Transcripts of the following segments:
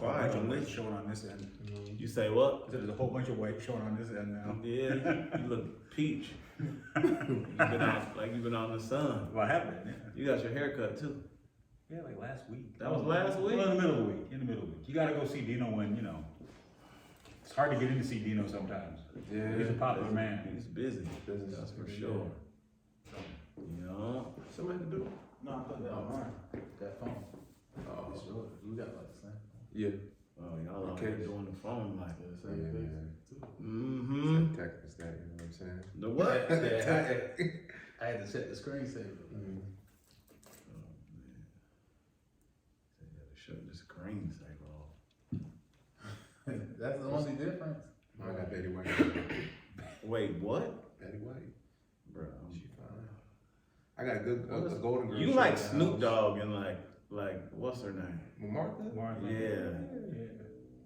quiet bunch on of weight this. showing on this end. You say what? There's a whole bunch of weight showing on this end now. Yeah, you look peach. You've been out like you've been out in the sun. Well, I have been, yeah. You got your hair cut too. Yeah, like last week. That was last week? Well, in the middle of the week. In the middle of the week. You gotta go see Dino when, it's hard to get in to see Dino sometimes. Yeah. He's a popular man. He's busy. That's for sure. Yeah. Something to do? No, I put that on mine. That phone. Oh, It's yours. We got like the same. yeah. Oh, y'all out here doing the phone like. Yeah, the same face. Mm-hmm. Tech is that, you know what I'm saying? The what? I had to set the screensaver. Mm. Oh man. They gotta shut the screensaver off. That's the only difference. Mine got Betty White. Wait, what? Betty White. Bro. She fine. I got a golden girl. You shirt like in the Snoop house. Dogg and like what's her name? Well, Martha? Martha. Yeah.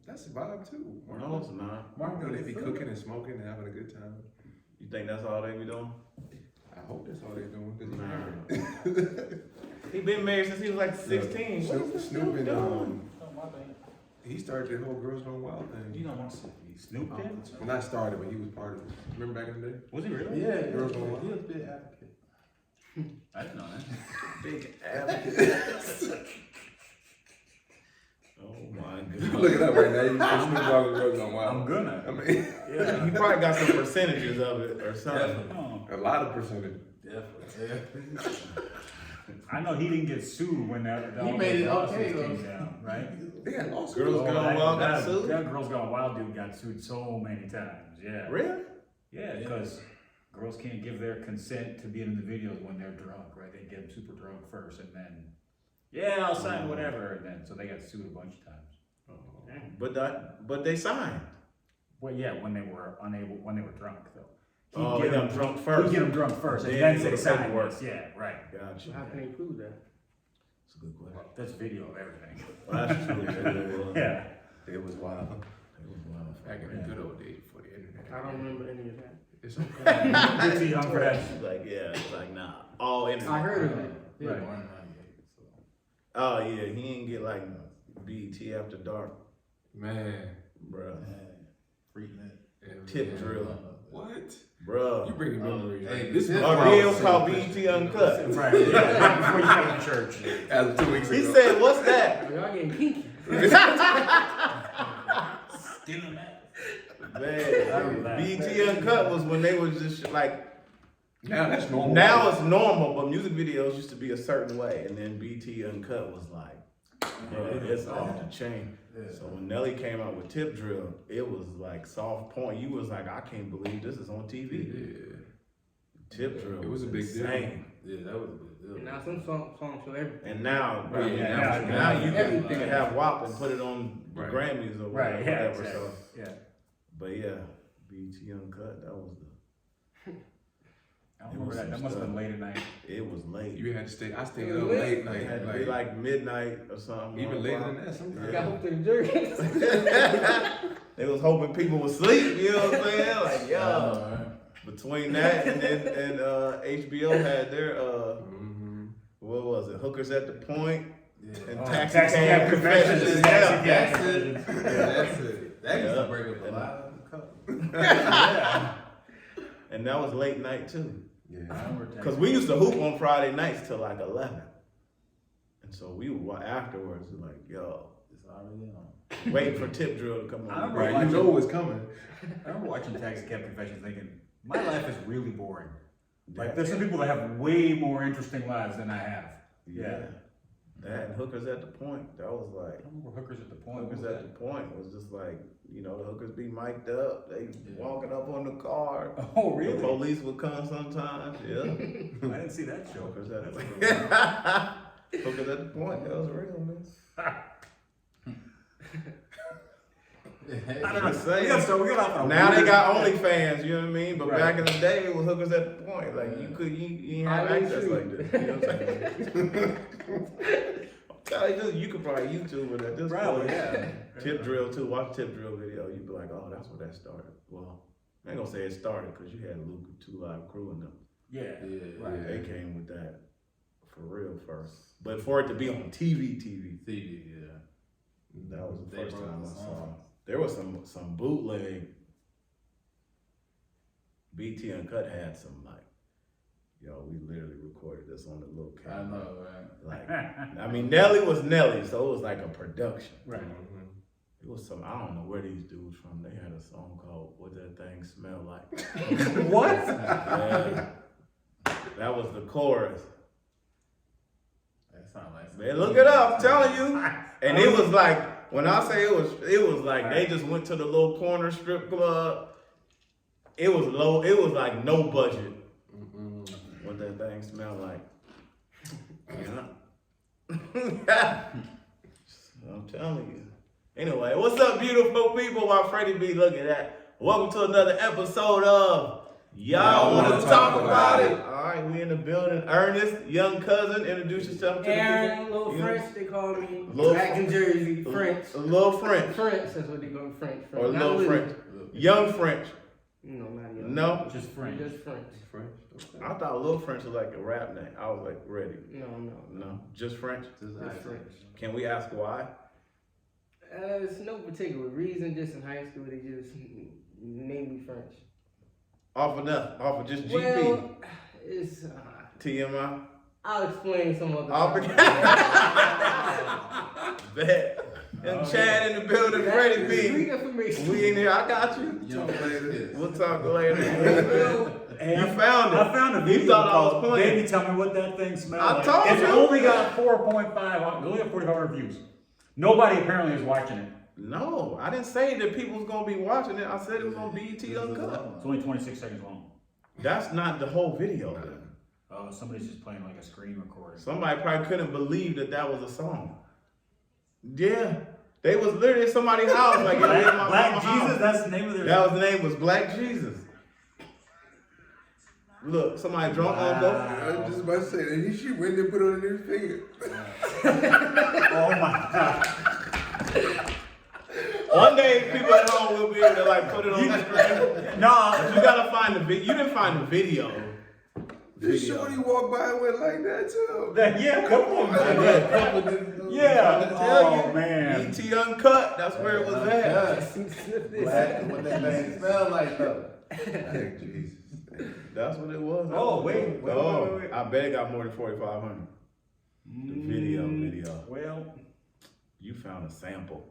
That's a vibe too. No, it's not. Martha, they be cooking and smoking and having a good time. You think that's all they be doing? I hope that's all they're doing. Cause Nah. He been married since he was like 16. What is this Snoop Snoop and doing? Oh, my bad. he started the whole Girls Gone Wild thing. You don't want to see Snoop did? Well, not started, but he was part of it. Remember back in the day? Was he really? Yeah, Girls Gone Wild. he was a big advocate. I didn't know that. Big advocate. Oh my goodness. Look it up right now. You can Snoop Dogg and Girls Gone Wild. I'm gonna. I mean, Yeah, he probably got some percentages of it or something. Oh. a lot of percentage. Definitely. Yeah. I know he didn't get sued when that He made it lawsuits okay, came though. down, right? They got lawsuits. Girls Gone Wild got sued? That Girls Gone Wild dude got sued so many times, yeah. Really? Yeah, because girls can't give their consent to be in the videos when they're drunk, right? They get super drunk first and then, yeah, I'll sign whatever, and then, so they got sued a bunch of times. But they signed. Well, yeah, when they were drunk, though. Oh, they got drunk first. He'd get them drunk first, and Then then go say to sign paperwork. this. Yeah, right. Gotcha. How can they prove that? That's a good question. That's video of everything. Well, that's true. It was. Yeah. It was wild. It was wild. Back in the good old days before the internet. I don't remember any of that. It's okay. You're too young for that. It's like, yeah, it's like, nah. All internet. I heard of it. Yeah, Right. born in 98, so. Oh, yeah, he didn't get like BET After Dark, Man. bruh. Freaknet. Tip drill. What? You Bruh. bringing memories. Hey, This is this- Oh, yeah, it was called BET Uncut. Right, yeah. Before you come to church. As of 2 weeks ago. He said, what's that? Y'all getting kinky. Still in that. Man, BET Uncut was when they was just like, Now that's normal. now it's normal, but music videos used to be a certain way, and then BET Uncut was like, bruh, it's off the chain. Yeah. So when Nelly came out with Tip Drill, it was like soft point. You was like, I can't believe this is on TV. Yeah. Tip Drill It was a big deal. insane. Yeah, that was a big deal. Now some songs show everything. And now, Right, yeah, yeah, now you everything. can have WAP and put it on the Right. Grammys or Right, yeah, whatever. exactly. So, Yeah. but yeah, BET Uncut, that was I don't remember that. That must have been late at night. it was late. You had to stay. I stayed It up was late It night. had to be like midnight or something. even 1 later o'clock. than that sometimes. Got hooked to the jury. They was hoping people would sleep, you know what I'm saying? Like, yo. Oh, Between that and then HBO had their Mhm. what was it? Hookers at the Point yeah. and Oh, Taxi Taxi Cab Cab Confessions. Confessions. Yeah. That's it. That's it. That used Yeah. to break up a lot of couples. Yeah. And that was late night too. Yeah. I remember Cause we used to hoop on Friday nights till like 11. And so we would afterwards like, yo, It's already on. waiting for Tip Drill to come I on. remember Right, you know what's coming. I remember watching Taxi Cab Confessions thinking, my life is really boring. Like, Yeah. there's some people that have way more interesting lives than I have. Yeah. That and Hookers at the Point, that was I like, don't remember Hookers at the Point. What Hookers was at the Point was just like, you know, the hookers be mic'd up, they walking up on the car. that? Oh, The really? police would come sometimes, yeah. I didn't see that show. Hookers at the Hookers at the Point, that was real, man. I don't know. Just saying. We got off on a Now they weird- got OnlyFans, you know what I mean? But Right. back in the day, it was Hookers at the Point. Like you didn't have access like this. You know what I'm saying? I'm telling you, you could probably YouTube it at this Probably, point. yeah. Tip drill too. Watch Tip Drill video. You'd be like, oh, that's where that started. Well, I ain't gonna say it started because you had Luke and 2 Live Crew and them. Yeah. Yeah, Right. They came with that for real first. But for it to be on TV, TV, yeah. That was the first time I saw him. There was some bootleg. BT Uncut had some like, yo, we literally recorded this on the little I camera. know, right? Like, I mean, Nelly was Nelly, so it was like a production. Right. It was some, I don't know where these dudes from. They had a song called "What That Thing Smell Like." What? Yeah. That was the chorus. That sounds like Man, look it up, I'm telling you. And it was like, when I say it was like they just went to the little corner strip club. It was low, it was like no budget. What that thing smell like. Yeah. I'm telling you. Anyway, what's up, beautiful people? While Freddie B looking at. Welcome to another episode of Y'all Wanna Talk About It. All right, we in the building. Ernest, young cousin, introduce yourself to the Aaron, people. little French, they call me. Little Back in Jersey, French. A little French. French, that's what they call French. Or a Not little French. Young French. No, not young. No? Just French. Just French. I thought Little French was like a rap name. I was like, ready. No, just French. Just French. Can we ask why? It's no particular reason. Just in high school, they just named me French. Off of just GP. Well, it's. TMI. I'll explain some other I'll time. Bet. And Chad in the building, Freddie B. Free information. We in here. I got you. We'll talk later. Hey, You found it. I found a You video thought I was called playing. Baby, Tell Me What That Thing Smells I Like. told It's you. only got 4.5, only got 45 reviews. Nobody apparently is watching it. No, I didn't say that people was gonna be watching it. I said it was on BET Uncut. It's only 26 seconds long. That's not the whole video then. Somebody's just playing like a screen recording. Somebody probably couldn't believe that was a song. Yeah. They was literally at somebody's house. Like, Black Jesus, that's the name of their. That was the name was Black Jesus. Look, somebody drunk on go. I was just about to say that she went and put it on his finger. Oh my God. One day, people at home will be able to like put it on the screen. No, You gotta find the video. You didn't find the video. This shorty walked by and went like that too. yeah, a couple of them. I'm Yeah. trying to tell you. Oh man. BET Uncut. That's where it was at. Black, what that thing smell like though? Thank Jesus. That's what it was. Oh, wait. I bet it got more than 4,500. The video. Well, You found a sample.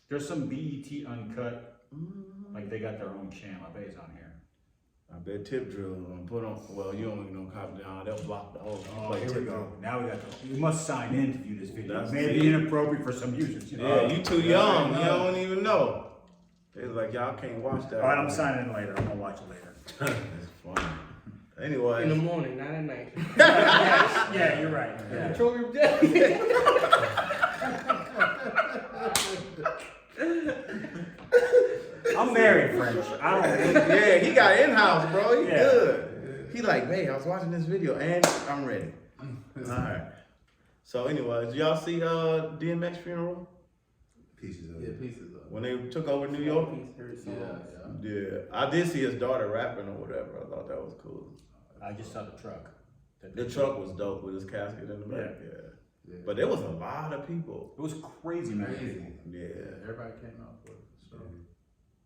there's some BET Uncut. Like they got their own channel. I bet it's on here. I bet Tip Drill is gonna put on. Well, you don't even know copy down. They'll block the whole. Oh, play here we Tip go. Drill. Now we got to. You must sign in to view this video. That's Maybe it. inappropriate for some users. You know? Yeah, you too young. You don't even know. It's like y'all can't watch that. All right, I'm signing in later. I'm gonna watch it later. It's funny. Anyway. In the morning, not at night. Yeah, you're right. Yeah. Control your day. I'm married, French. I don't. Yeah, he got in-house, bro. He Yeah. good. He like, hey, I was watching this video and I'm ready. All right. So anyways, y'all see DMX funeral? Pieces of Yeah, it. pieces of. When they took over New York? Yeah. Yeah. I did see his daughter rapping or whatever. I thought that was cool. I just saw the truck. The truck was dope with his casket in the back. Yeah. But there was a lot of people. It was crazy, man. Crazy. Yeah. Everybody came out for it. So.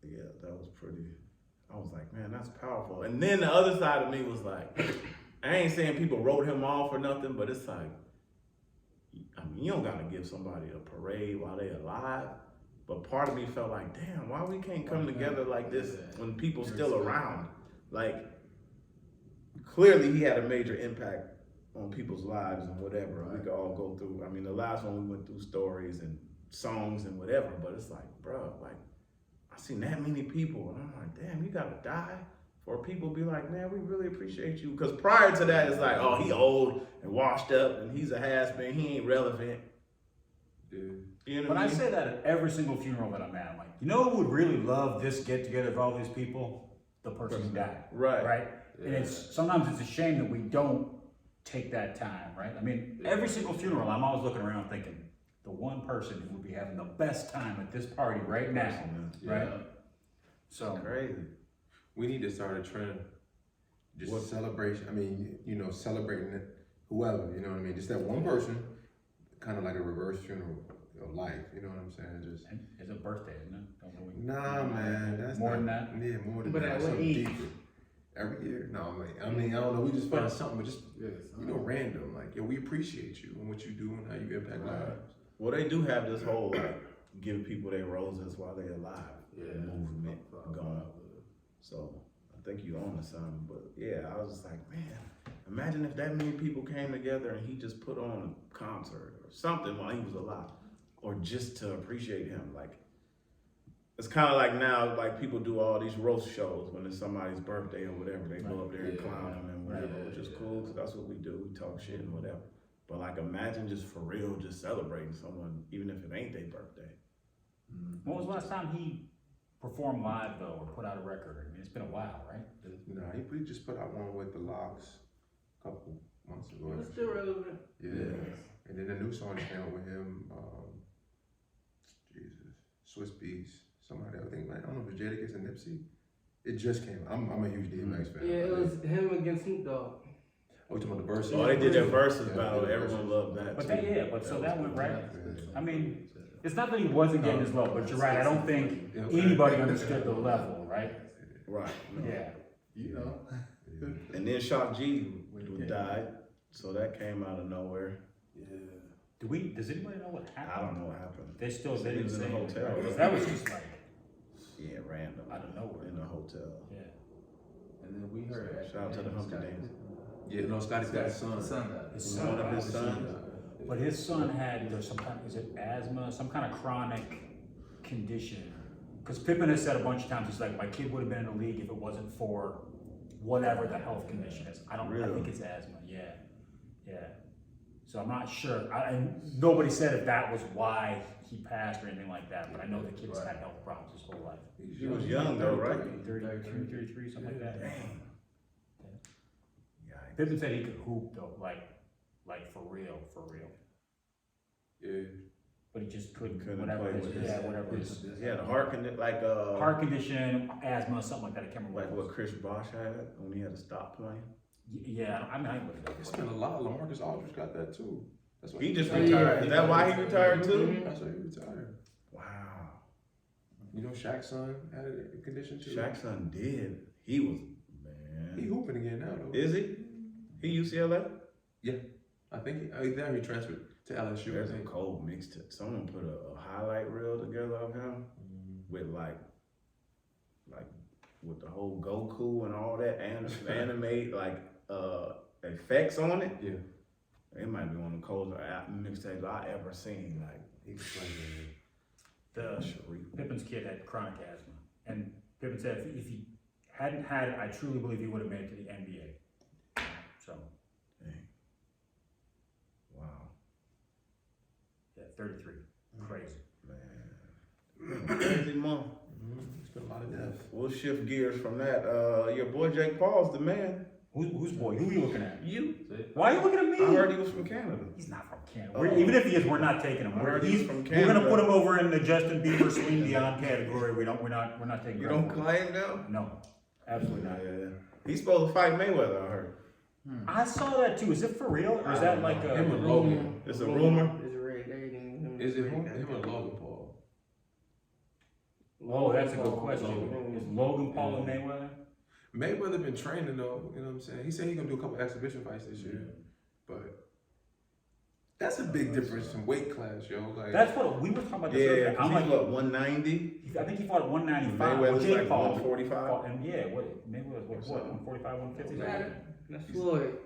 Yeah, that was pretty. I was like, man, that's powerful. And then the other side of me was like, I ain't saying people wrote him off or nothing, but it's like, I mean, you don't gotta give somebody a parade while they alive. But part of me felt like, damn, why we can't come together like this when people still around? Like, clearly he had a major impact on people's lives and whatever. We could all go through. I mean, the last one we went through stories and songs and whatever, but it's like, bro, like, I seen that many people, and I'm like, damn, you gotta die for people to be like, man, we really appreciate you. Because prior to that, it's like, oh, he old and washed up, and he's a has-been, he ain't relevant. Dude. You know But what I I mean? say that at every single funeral that I'm at. I'm like, you know who would really love this get together of all these people? The person who died. Right. Right? And it's sometimes it's a shame that we don't take that time, right? I mean, every single funeral, I'm always looking around thinking, the one person who would be having the best time at this party right now, right? So Crazy. We need to start a trend. Just celebration. I mean, you know, celebrating it, whoever, you know what I mean? Just that one person, kind of like a reverse funeral. of life. You know what I'm saying? Just And it's a birthday, isn't it? Don't we- nah, man. That's more not, than that. Yeah, more than But that. at what Something age? deeper. Every year? No, I mean, I don't know. We just find something, but just random. Like, yo, we appreciate you and what you do and how you impact lives. Well, they do have this whole like give people their roses while they're alive movement going. So I think you own something, but yeah, I was just like, man, imagine if that many people came together and he just put on a concert or something while he was alive, or just to appreciate him. Like, it's kind of like now, like people do all these roast shows when it's somebody's birthday or whatever. They go up there and clown them and whatever, which is cool because that's what we do. We talk shit and whatever. But like, imagine just for real, just celebrating someone, even if it ain't their birthday. When was the last time he performed live though, or put out a record? I mean, it's been a while, right? No, he just put out one with the Locks a couple months ago. It's still relevant. Yeah. And then the new song that came out with him, Jesus, Swiss Beats, somebody I think, man, I don't know if it's Jadakiss and Nipsey. It just came out. I'm a huge DMX fan. Yeah, it was him against Snoop Dogg. Oh, you talking about the verses? Oh, they did their versus Yeah, battle. they did Everyone loved that. But too. but so that went was right. cool. I mean, it's not that he wasn't getting his love, but you're right. I don't think anybody understood the level, right? Right. No. Yeah. You know. And then Shock G died, so that came out of nowhere. Does anybody know what happened? I don't know what happened. They still He didn't was in say a it, hotel. right? 'Cause that was just like, Yeah, random. out of nowhere. In a hotel. Yeah. And then we heard. Shout out to the Humpty Dance. Yeah, no, Scotty's got his son. His son died. His One son, of his sons. but his son had either some kind, is it asthma, some kind of chronic condition? Because Pippen has said a bunch of times, he's like, my kid would have been in the league if it wasn't for whatever the health condition is. I Really? think it's asthma. Yeah. So I'm not sure. Nobody said if that was why he passed or anything like that, but I know the kid's had health problems his whole life. He was young though, right? 32, 33, something like that. Dang. Yikes. Pippen said he could hoop though, like for real. Yeah. But he just couldn't Couldn't whatever play his, with his- whatever his He had a heart condition, like heart condition, asthma, something like that. I can't remember. like what it what Chris Bosh had when he had to stop playing. was. Yeah, I mean, I looked it up. It's been a lot. LaMarcus Aldridge got that too. That's why He just Oh, retired. yeah. Is that why he retired too? That's why he retired. Wow. You know, Shaq's son had a condition too. Shaq's son did. He was, He man. hooping again now though. Is he? He UCLA? I think he transferred to LSU. There's I a think. cold mixtape. Someone put a highlight reel together of him with like with the whole Goku and all that animate like effects on it. Yeah. It might be one of the coldest mixtapes I ever seen. Like He was playing. The Sharif. Pippen's kid had chronic asthma, and Pippen said if he hadn't had it, I truly believe he would have made it to the NBA. So Dang. Wow. yeah, 33, crazy. Man. Crazy month. It's been a lot of death. We'll shift gears from that. Your boy Jake Paul's the man. Who's boy? Who are you looking at? You. Why are you looking at me? I heard he was from Canada. He's not from Canada. Oh. Even if he is, we're not taking him. I We're, heard he's from we're Canada. gonna put him over in the Justin Bieber, Celine Dion category. We're not taking. You credit don't for it. claim them? No, absolutely not. Yeah. He's supposed to fight Mayweather, I heard. I saw that too. Is it for real, or is that like a? Him and Logan. It's a rumor? It's a red dating. Is it him or Logan Paul? Oh, that's a good question. Is Logan Paul and Mayweather? Mayweather been training though, you know what I'm saying? He said he gonna do a couple exhibition fights this year. But that's a big difference in weight class, yo. Like That's what we were talking about. This Yeah, earlier. 'cause I'm he's like, what, 190? I think he fought at 195. Mayweather's Jake like Paul 145? fought- and yeah, what Mayweather was what 145, 150. That's Floyd.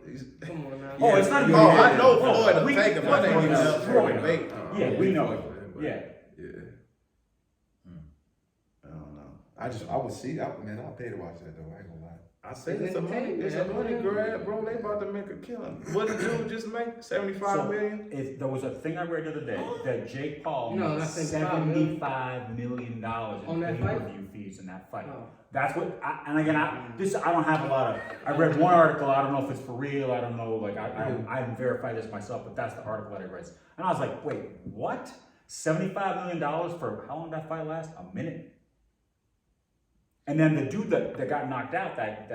Come on now. Oh, it's not even. Oh, I know Oh, Floyd will we- take him. I think he's up for Floyd. a debate. Yeah, we know. Yeah. Yeah. I don't know. I would see that, man. I'll pay to watch that though. I ain't gonna lie. I said it's a money grab, bro. They about to make a killing. What did dude just make? 75 million? There was a thing I read the other day that Jake Paul No, made not 75 million. $75 million On in that fight? pay-per-view fees in that fight. Oh. That's what, and again, I don't have a lot of, I read one article, I don't know if it's for real, I don't know, like, I haven't verified this myself, but that's the article that I read. And I was like, wait, what? $75 million for, how long did that fight last? A minute. And then the dude that got knocked out, that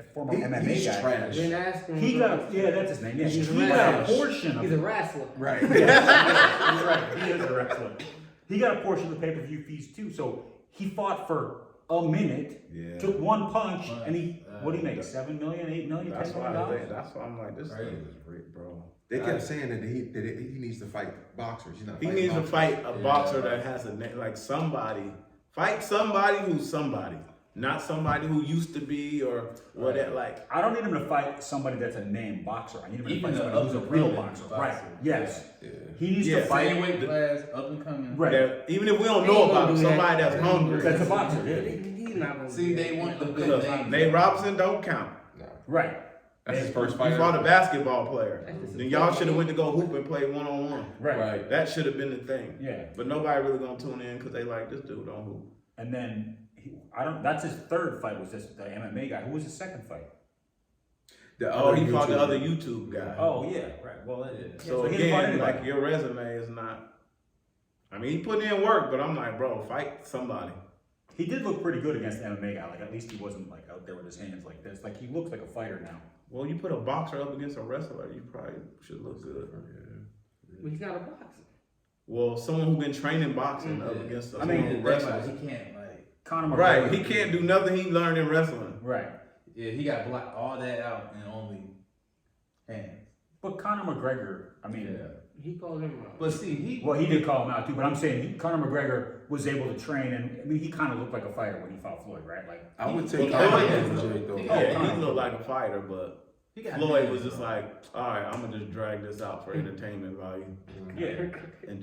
former MMA He's guy. trash. Then ask him. He got yeah, that's his name. Yeah, He's he a got a wrestler. portion of He's it. a wrestler. Right. Yeah, he's right. He is a wrestler. He got a portion of the pay-per-view fees too. So he fought for a minute, Yeah. took one punch, and he what do you make? that- 7 million, 8 million, That's 10 why million dollars? that's why I'm like, this Right. thing is rigged, bro. They kept saying that he needs to fight boxers. He's not He fighting needs to boxers. fight a Yeah. boxer that has a name, like somebody. Fight somebody who's somebody, not somebody who used to be or what that like. I don't need him to fight somebody that's a named boxer. I need him to Even fight the somebody who's a real up-and-coming boxer. boxer. Right. Yes. Yeah. He needs Yeah. to fight. Same weight class, up and coming. Right. That even if we don't He know ain't about gonna him, do that. somebody that's hungry. That's a boxer, yeah. He's not gonna See, do they that. want the big Because names. Nate Robinson don't count. Nah. Right. That's his first He fight. fought a basketball player. That's just a Then y'all fact. should have went to go hoop and play 1-on-1. Right. That should have been the thing. Yeah. But nobody really gonna tune in because they like this dude don't hoop. And then I don't. That's his third fight. Was this the MMA guy? Who was his second fight? The Oh, other he fought the YouTuber. other YouTube guy. Oh yeah. Right. Well, yeah, So he didn't fight again, anybody. like your resume is not. I mean, he put in work, but I'm like, bro, fight somebody. He did look pretty good against the MMA guy. Like at least he wasn't like out there with his hands like this. Like he looks like a fighter now. Well, you put a boxer up against a wrestler, you probably should look good. But he's not a boxer. Well, someone who been training boxing up against I someone mean, who Think about wrestles. it, he can't like. Conor McGregor. Right, he can't do nothing he learned in wrestling. Right. Yeah, he got blocked all that out in only hands. But Conor McGregor. I mean. Yeah. He called him out. But see, he. Well, he did call him out too, but I'm saying Conor McGregor was able to train, and I mean, he kind of looked like a fighter when he fought Floyd, right? Like, I would Well, take Floyd Conor is- over Jake though. Yeah, Conor. he looked like a fighter, but he got Floyd hands, was just though. like, all right, I'm gonna just drag this out for entertainment value yeah. and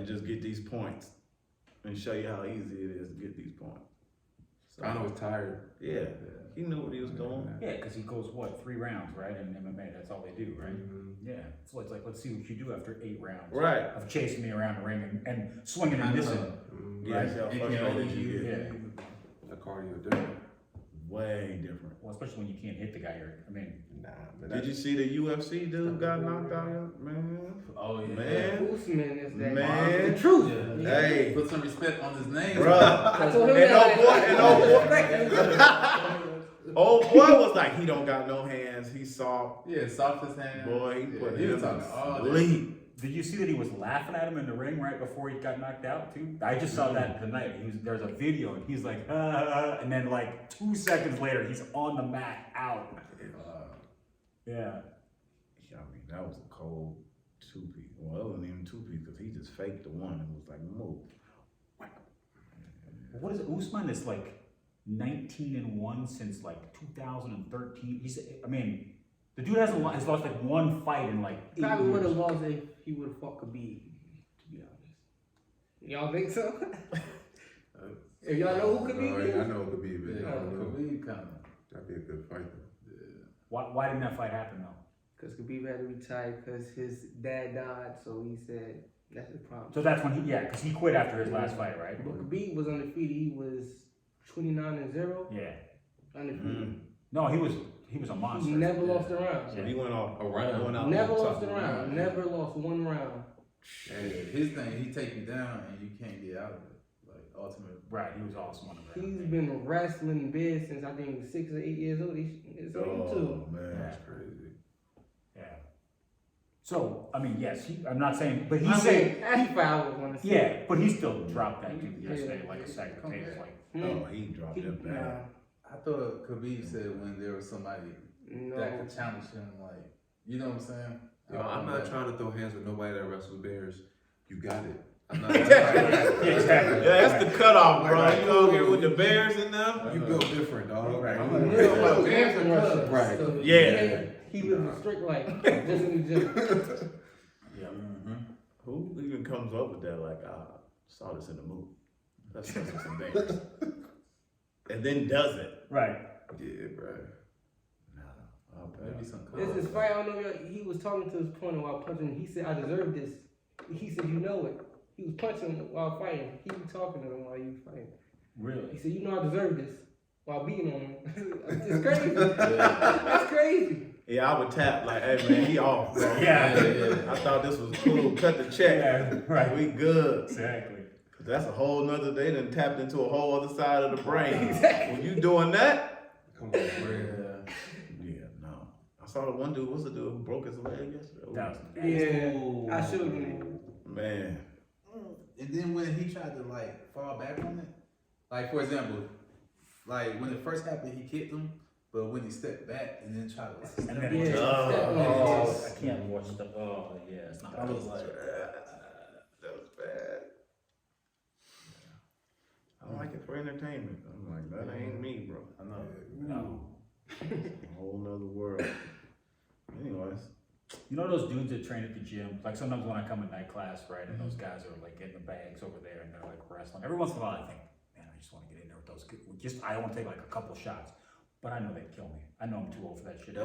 just get these points and show you how easy it is to get these points. So, Conor was tired. yeah, he knew what he was doing. Yeah, because he goes, what, 3 rounds, right? In MMA, that's all they do, right? Yeah. So it's like, let's see what you do after 8 rounds. Right. Of chasing me around the ring and swinging I and know. missing. Yeah, Right. see how It can frustrated only you use- get. Yeah. The cardio different. Way different. Well, especially when you can't hit the guy. I mean, Nah, but Did you see the UFC dude got knocked out? Man. Oh yeah. Man. Usman is that. Man. The truth. Yeah. Hey. Put some respect on his name. Bruh. I told him And that. Old boy was like, he don't got no hands. He soft. Yeah, soft as hand. Boy, he put he him was talking all to that. sleep. did you see that he was laughing at him in the ring right before he got knocked out too? I just saw that tonight. There's a video and he's like, and then like 2 seconds later, he's on the mat out. Yeah. I mean, that was a cold 2-piece. Well, it wasn't even 2-piece because he just faked the one and was like, move. What is it? Usman is like 19-1 since like 2013. I mean, the dude has lost like 1 fight in like 8 Probably would years. have lost if he would have fought Khabib, to be honest. Y'all think so? If y'all know who Khabib I is? know it could be, but Yeah, I don't know. Khabib kind of. That'd be a good fight though. Why didn't that fight happen though? Because Khabib had to retire because his dad died, so he said that's the problem. So that's when because he quit after his last fight, right? But Khabib was undefeated. He was 29-0, Yeah. undefeated. No, he was a monster. He never lost a round. So he went off. Around. Went out Never on lost a top. round. Never lost 1 round. His thing, he take you down and you can't get out of it. Like ultimate. Right, he was awesome on the ground. He's been wrestling big since I think he was 6 or 8 years old. He's on YouTube. Oh, man. That's crazy. Yeah. So, I mean, yes, I'm not saying, but I he's saying, mean, that's what I was want to say. yeah, but he still dropped that dude Yeah. yesterday like a sack of potatoes. Like, Oh, he dropped He- it bad. I thought Khabib said when there was somebody No. that could challenge him, like, you know what I'm saying? Yo, I'm not trying to throw hands with nobody that wrestles bears. You got it. I'm not. exactly. Yeah, that's the cutoff, bro. You out here with the Bears and them? You built different, dog. Right. I'm He like, was about bears and Russia. Right. So Yeah. He was a strict like just in the gym. Yeah. Who even comes up with that? Like, I saw this in the movie. Let's do some Bears. And then does it. Right. yeah, bro. Nah, Maybe some This is fight. I don't know. He was talking to his opponent while punching. He said, "I deserve this." He said, "You know it." He was punching him while fighting. He was talking to him while you fighting. He Really? said, "You know I deserve this," while beating on him. It's crazy. That's crazy. Yeah, I would tap like, hey man, he off, bro. Yeah. I thought this was cool. Cut the check. Yeah, right. We good. Exactly. Cause that's a whole nother. They done tapped into a whole other side of the brain. Exactly. When you doing that, Come on, bro. saw the one dude. What's the dude who broke his leg yesterday? That was Yeah, I showed you. Man. And then when he tried to like fall back on it, like for example, like when it first happened, he kicked him, but when he stepped back and then tried to like, And then Yeah, it Oh, I can't watch the. Oh yeah, it's not. That was good. like, that was bad. I don't like it for entertainment. I'm like, that ain't me, bro. I know. No. It's a whole nother world. Anyways, You know those dudes that train at the gym? Like sometimes when I come in night class, right, and those guys are like getting the bags over there and they're like wrestling. Every once in a while I think, man, I just want to get in there with those kids. I want to take like a couple shots. But I know they'd kill me. I know I'm too old for that shit. the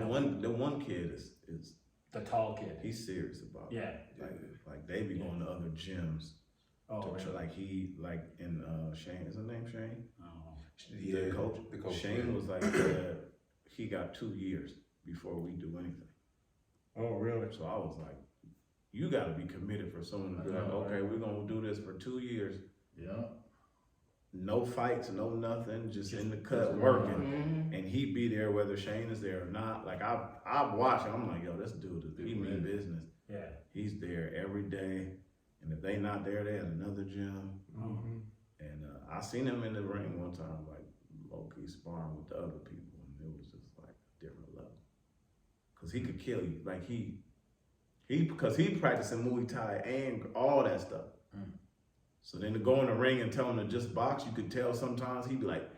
one kid is The tall kid. he's serious about it. Yeah. Like they be going to other gyms. Oh, to really? like he like in Shane, is his name Shane? Oh. The coach. Shane yeah. was like he got 2 years before we do anything. Oh, really? So I was like, you got to be committed for someone to be like, okay, we're gonna do this for 2 years. Yeah. No fights, no nothing, just in the cut working, and he be there whether Shane is there or not. Like I watch, I'm like, yo, this dude is he mean business. Yeah. He's there every day, and if they not there, they at another gym. Mm-hmm. And I seen him in the ring one time, like low-key sparring with the other people, and it was just like a different level. Cause he could kill you, like because he practicing Muay Thai and all that stuff. So then to go in the ring and tell him to just box, you could tell sometimes he'd be like,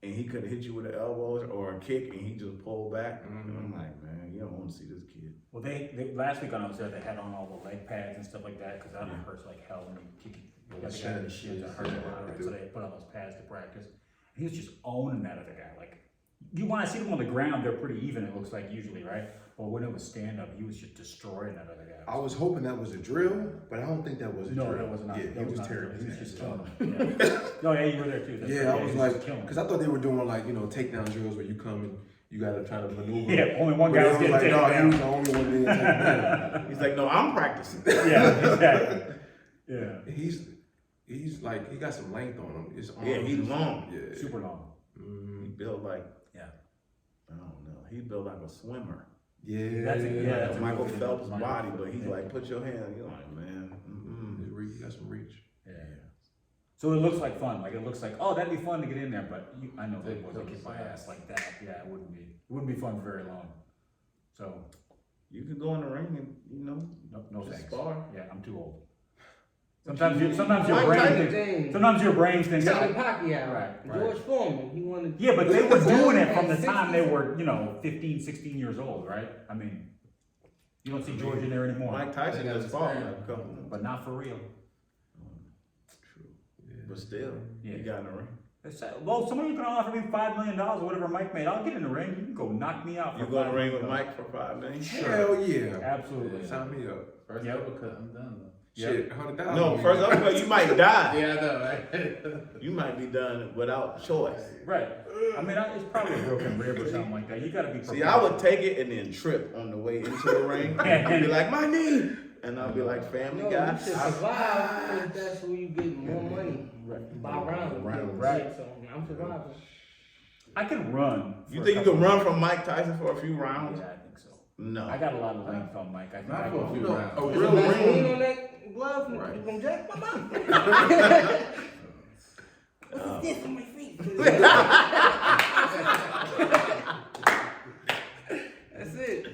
and he could hit you with an elbow or a kick, and he just pulled back. And I'm like, man, you don't want to see this kid. Well, they last week when I was there, they had on all the leg pads and stuff like that because that hurts like hell when you kick it. You got the guy in the shins, it hurts a lot, right? So they put on those pads to practice. He was just owning that other guy. Like you want to see them on the ground, they're pretty even. It looks like usually, right? But when it was stand up, he was just destroying that other guy. I was hoping that was a drill, but I don't think that was a drill. No, that was not. Yeah, that he was not terrible. He was just killing him. Yeah. No, yeah, you were there too. That's Yeah, right. I was he like, just killing him. because I thought they were doing like, takedown drills where you come and you gotta try to maneuver. Yeah, only one But guy it was getting like, taken no, he down. was the only one being taken down. He's like, no, I'm practicing. Yeah, exactly. Yeah. He's like, he got some length on him. His arms Yeah, he's is- long. Yeah. Super long. He built like, Yeah. I don't know, he built like a swimmer. Yeah. That's a- yeah, Like that's a Michael good- Phelps Michael body, Phelps, but he's yeah. like, put your hand, you're like, man, He got some reach. Yeah. So it looks like fun. Like it looks like, oh, that'd be fun to get in there, but I know they Take wouldn't kick my those ass like that. Yeah, it wouldn't be. It wouldn't be fun for very long. So you could go in the ring and, no just thanks. spar. Yeah, I'm too old. Sometimes your Mike brain Tyson thinks. James. Sometimes your brain thinks. Manny Pacquiao. Right. George Foreman. He wanted. Yeah, but they were doing it from the At time 60. they were, 15, 16 years old, right? I mean, you don't see George in there anymore. Mike Tyson They got just fought experience. like a couple. But not for real. True. But still, Yeah. he got in the ring. Well, somebody can offer me $5 million or whatever Mike made. I'll get in the ring. You can go knock me out. You for go in the $5 ring with million. Mike for $5 million? Hell yeah. Absolutely. Sign me up. First Yep. uppercut, I'm done though. Shit, 100,000. No, first uppercut, you might die. Yeah, I know, right? You might be done without choice. Right. I mean, it's probably a broken rib or something like that. You got to be prepared. See, I would take it and then trip on the way into the ring. I'd be like, my knee! And I'll be like, Family No, Guy. you should survive because that's where you get more money. Right. By round. Right. So I'm surviving. I can run. You think you can run from Mike Tyson for a few rounds? Yeah, I think so. No. I got a lot of length on Mike. I think Not I for a can. few rounds. A Put real some Vaseline ring. on that glove from, Right. from Jack. Mama. What's this on my feet? That's it.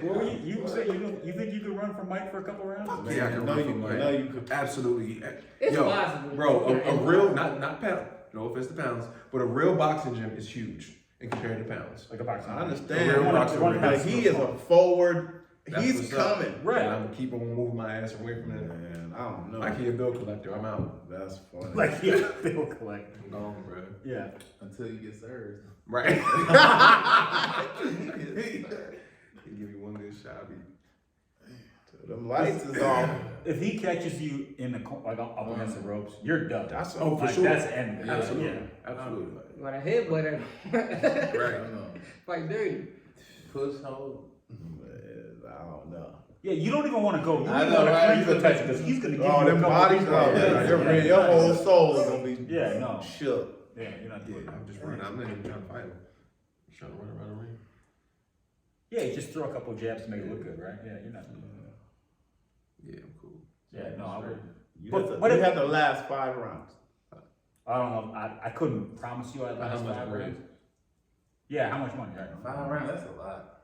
What were you say you think you could run from Mike for a couple rounds? Man, Yeah, I can know run you, from I Mike. know you could. Absolutely. It's Yo, possible. bro, a real, not pound, no offense to pounds, but a real boxing gym is huge in compared to pounds. Like a boxing. I A understand, real but boxing ring. he is a forward. That's He's what's up. coming. Right. And I'm gonna keep on moving my ass away from that. Man, I don't know. I can't bill collector. I'm out. That's funny. Like yeah, bill collector. I'm gone, bro. Yeah. Until you get served. Right. He give you one good shot. I'll be Them lights is off. If he catches you in the like up against the ropes, you're done. That's Oh, for Like, sure. That's the end of it. Absolutely. Yeah. Absolutely. You got a headbutt at him. Right. Fight dirty. Push, hold. Man, I don't know. Yeah, you don't even want to go. You I don't know, want right? to touch because he's gonna give Oh, you a them couple bodies people. up Yeah, there. yeah, Your whole soul is gonna be Yeah, no. shook. Yeah, you're not Yeah, doing I'm just running. I'm not even trying to fight him. I'm just trying to run around the ring. Yeah, you just throw a couple jabs to make it look good, right? Yeah, you're not. Yeah, I'm cool. Yeah, no, I would. You But- have to, but you if- have to last 5 rounds. I don't know. I couldn't promise you I'd How last much 5 money? rounds. Yeah, how much money? Right? 5 rounds, that's a lot.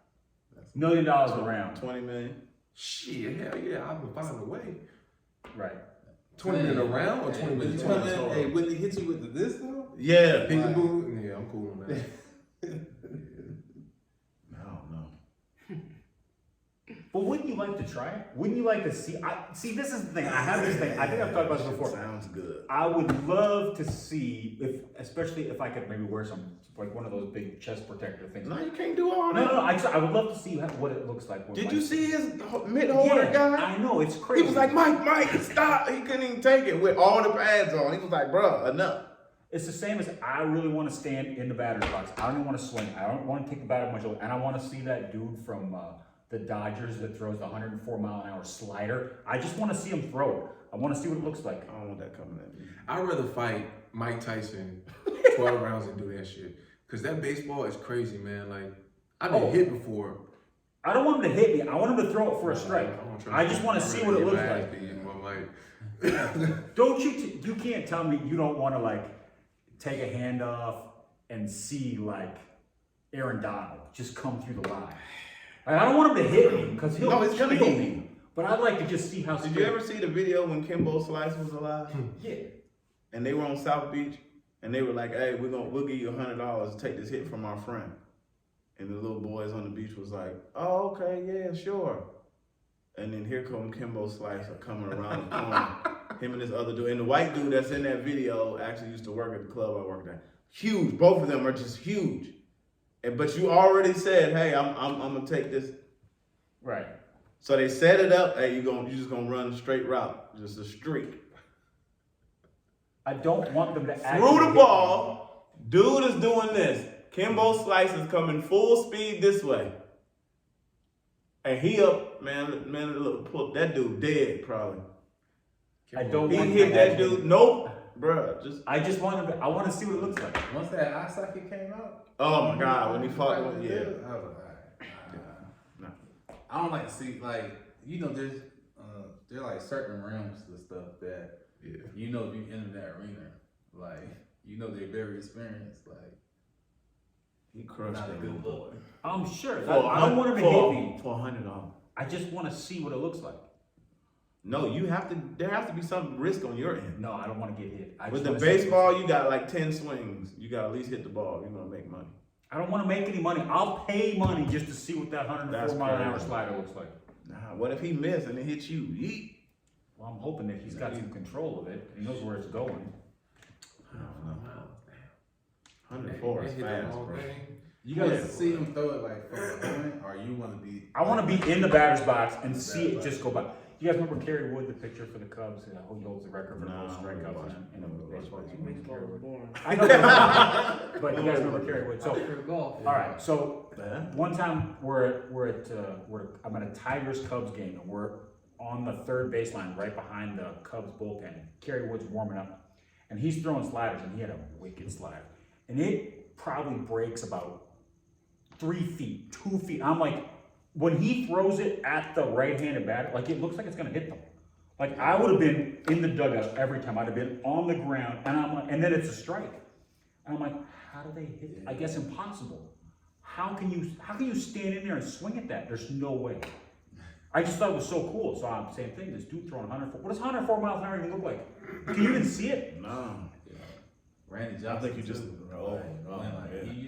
$1 million a round. 20 million. Shit, hell yeah, I've been finding a way. Right. 20 minutes a round or 20 minutes total? Hey, when he hit you with this though? Yeah. Peekaboo? Yeah, I'm cool on that. I don't know. But wouldn't you like to try it? Wouldn't you like to see? See, this is the thing. I have this thing. I think I've talked about this before. Sounds good. I would love to see especially if I could maybe wear some, like one of those big chest protector things. No, you can't do all No, that. no, I would love to see what it looks like. Did you see his mid-holder Yeah, guy? I know, it's crazy. He was like, Mike, stop. He couldn't even take it with all the pads on. He was like, bruh, enough. It's the same as I really want to stand in the batter's box. I don't even want to swing. I don't want to take the batter much over. And I want to see that dude from the Dodgers that throws the 104-mile-an-hour slider. I just want to see him throw it. I want to see what it looks like. I don't want that coming at me. I'd rather fight Mike Tyson 12 rounds and do that shit. Cause that baseball is crazy, man. Like, I've been hit before. I don't want him to hit me. I want him to throw it for a strike. I just want to see what it looks like. Don't you? You can't tell me you don't want to like take a hand off and see like Aaron Donald just come through the line. Like, I don't want him to hit me because he'll No, it's gonna kill hit me. you. But I'd like to just see how. Did you ever see the video when Kimbo Slice was alive? Yeah. And they were on South Beach, and they were like, "Hey, we'll give you $100 to take this hit from our friend." And the little boys on the beach was like, "Oh, okay, yeah, sure." And then here come Kimbo Slice coming around the corner. Him and this other dude, and the white dude that's in that video actually used to work at the club I worked at. Huge, both of them are just huge. But you already said, "Hey, I'm gonna take this." Right. So they set it up. Hey, you just gonna run a straight route, just a streak. I don't want them to Threw the ball. Dude is doing this. Kimbo Slice is coming full speed this way. And he up, man, look, that dude dead probably. I don't He want hit to that dude. Nope, bruh. Just I just want him to, I want to see what it looks like. Once that eye socket came out, oh my god, when he fought with I was yeah. like, alright, No. I don't like to see like there's there are like certain realms to stuff that if you enter that arena, like they're very experienced, like He crushed not a that good little boy. look. I'm sure. I don't want him to hit me. For $100. I just want to see what it looks like. No, there has to be some risk on your end. No, I don't want to get hit. I With just the wanna see what it baseball, looks you got like 10 swings. You got to at least hit the ball. You're gonna make money. like. I don't want to make any money. I'll pay money just to see what that 104-mile-an-hour crazy. slider looks like. Nah, what if he missed and it hits you? Yeet. Well, I'm hoping that he's got some control of it. He knows where it's going. I don't know. 104 is fast, bro. You gotta see him throw it like from behind, or you want to be. I want to be in the batter's box and see it just go by. You guys remember Kerry Wood, the pitcher for the Cubs? Who holds the record for the most strikeouts in a baseball game? Baseball was boring. I know that, but you guys remember Kerry Wood. So, For golf. all right. So one time I'm at a Tigers Cubs game and we're on the third baseline right behind the Cubs bullpen. Kerry Wood's warming up and he's throwing sliders and he had a wicked slider and it probably breaks about 3 feet, 2 feet. I'm like, when he throws it at the right-handed batter, like it looks like it's gonna hit them. Like I would have been in the dugout every time. I'd have been on the ground, and I'm like, and then it's a strike. And I'm like, how do they hit? I guess impossible. How can you stand in there and swing at that? There's no way. I just thought it was so cool. So I'm same thing. This dude throwing 104. What does 104 miles an hour even look like? Can you even see it? No. Randy Johnson. I think you just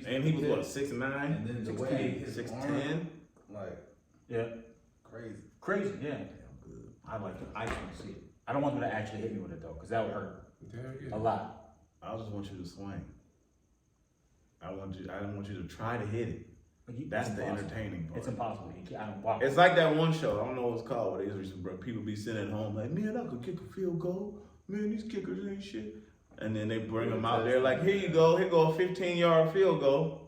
and he was what 6'9", and then the way his 6'10". like Yeah. crazy. Yeah. I like it. I just want to see it. I don't want them to actually hit me with it though, because that would hurt a lot. I just want you to swing. I don't want you to try to hit it. That's the entertaining part. It's impossible. I don't walk. It's like that one show. I don't know what it's called. Where people be sitting at home like, man, I could kick a field goal. Man, these kickers ain't shit. And then they bring them out there like, here you go. Here go a 15-yard field goal.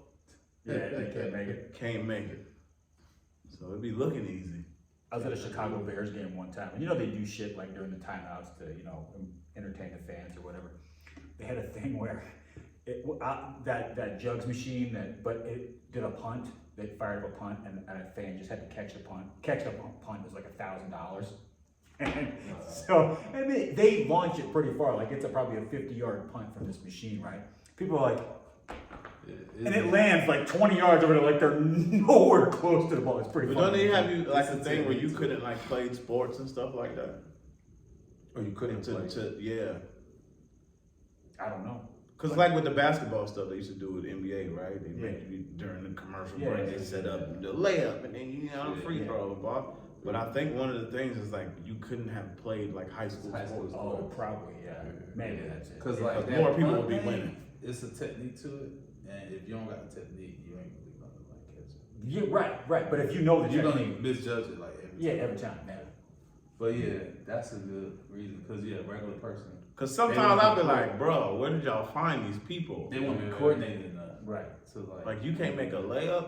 Yeah, they can't make it. Can't make it. So it'd be looking easy. I was at a Chicago Bears game one time, and they do shit like during the timeouts to entertain the fans or whatever. They had a thing where that jugs machine but it did a punt. they fired up a punt, and a fan just had to catch the punt. Catch the punt was like $1,000. And so, and they launch it pretty far. Like it's probably a 50-yard punt from this machine, right? People are like, and it lands like 20 yards over there, like they're nowhere close to the ball. It's pretty But funny. don't they have you like a thing where you couldn't like play sports and stuff like that? Oh, you couldn't play. Yeah. I don't know. Cause like with the basketball stuff they used to do with NBA, right? They make you during the commercial Yeah, break, yeah, they set up the layup and then you know the free throw and ball. But I think one of the things is like you couldn't have played like high school sports. Oh, probably, yeah. Maybe that's it. Cause Yeah. like more people one would be thing, winning. It's a technique to it, and if you don't got the technique, you ain't really gonna like catch it. Yeah, right. But if you know the You're gonna technique, misjudge it like every yeah, time. every time, yeah. But yeah, that's a good reason. Cause yeah, regular person, Cause sometimes I'll be like, bro, where did y'all find these people? they won't be coordinated enough. Right. To Like you can't make a layup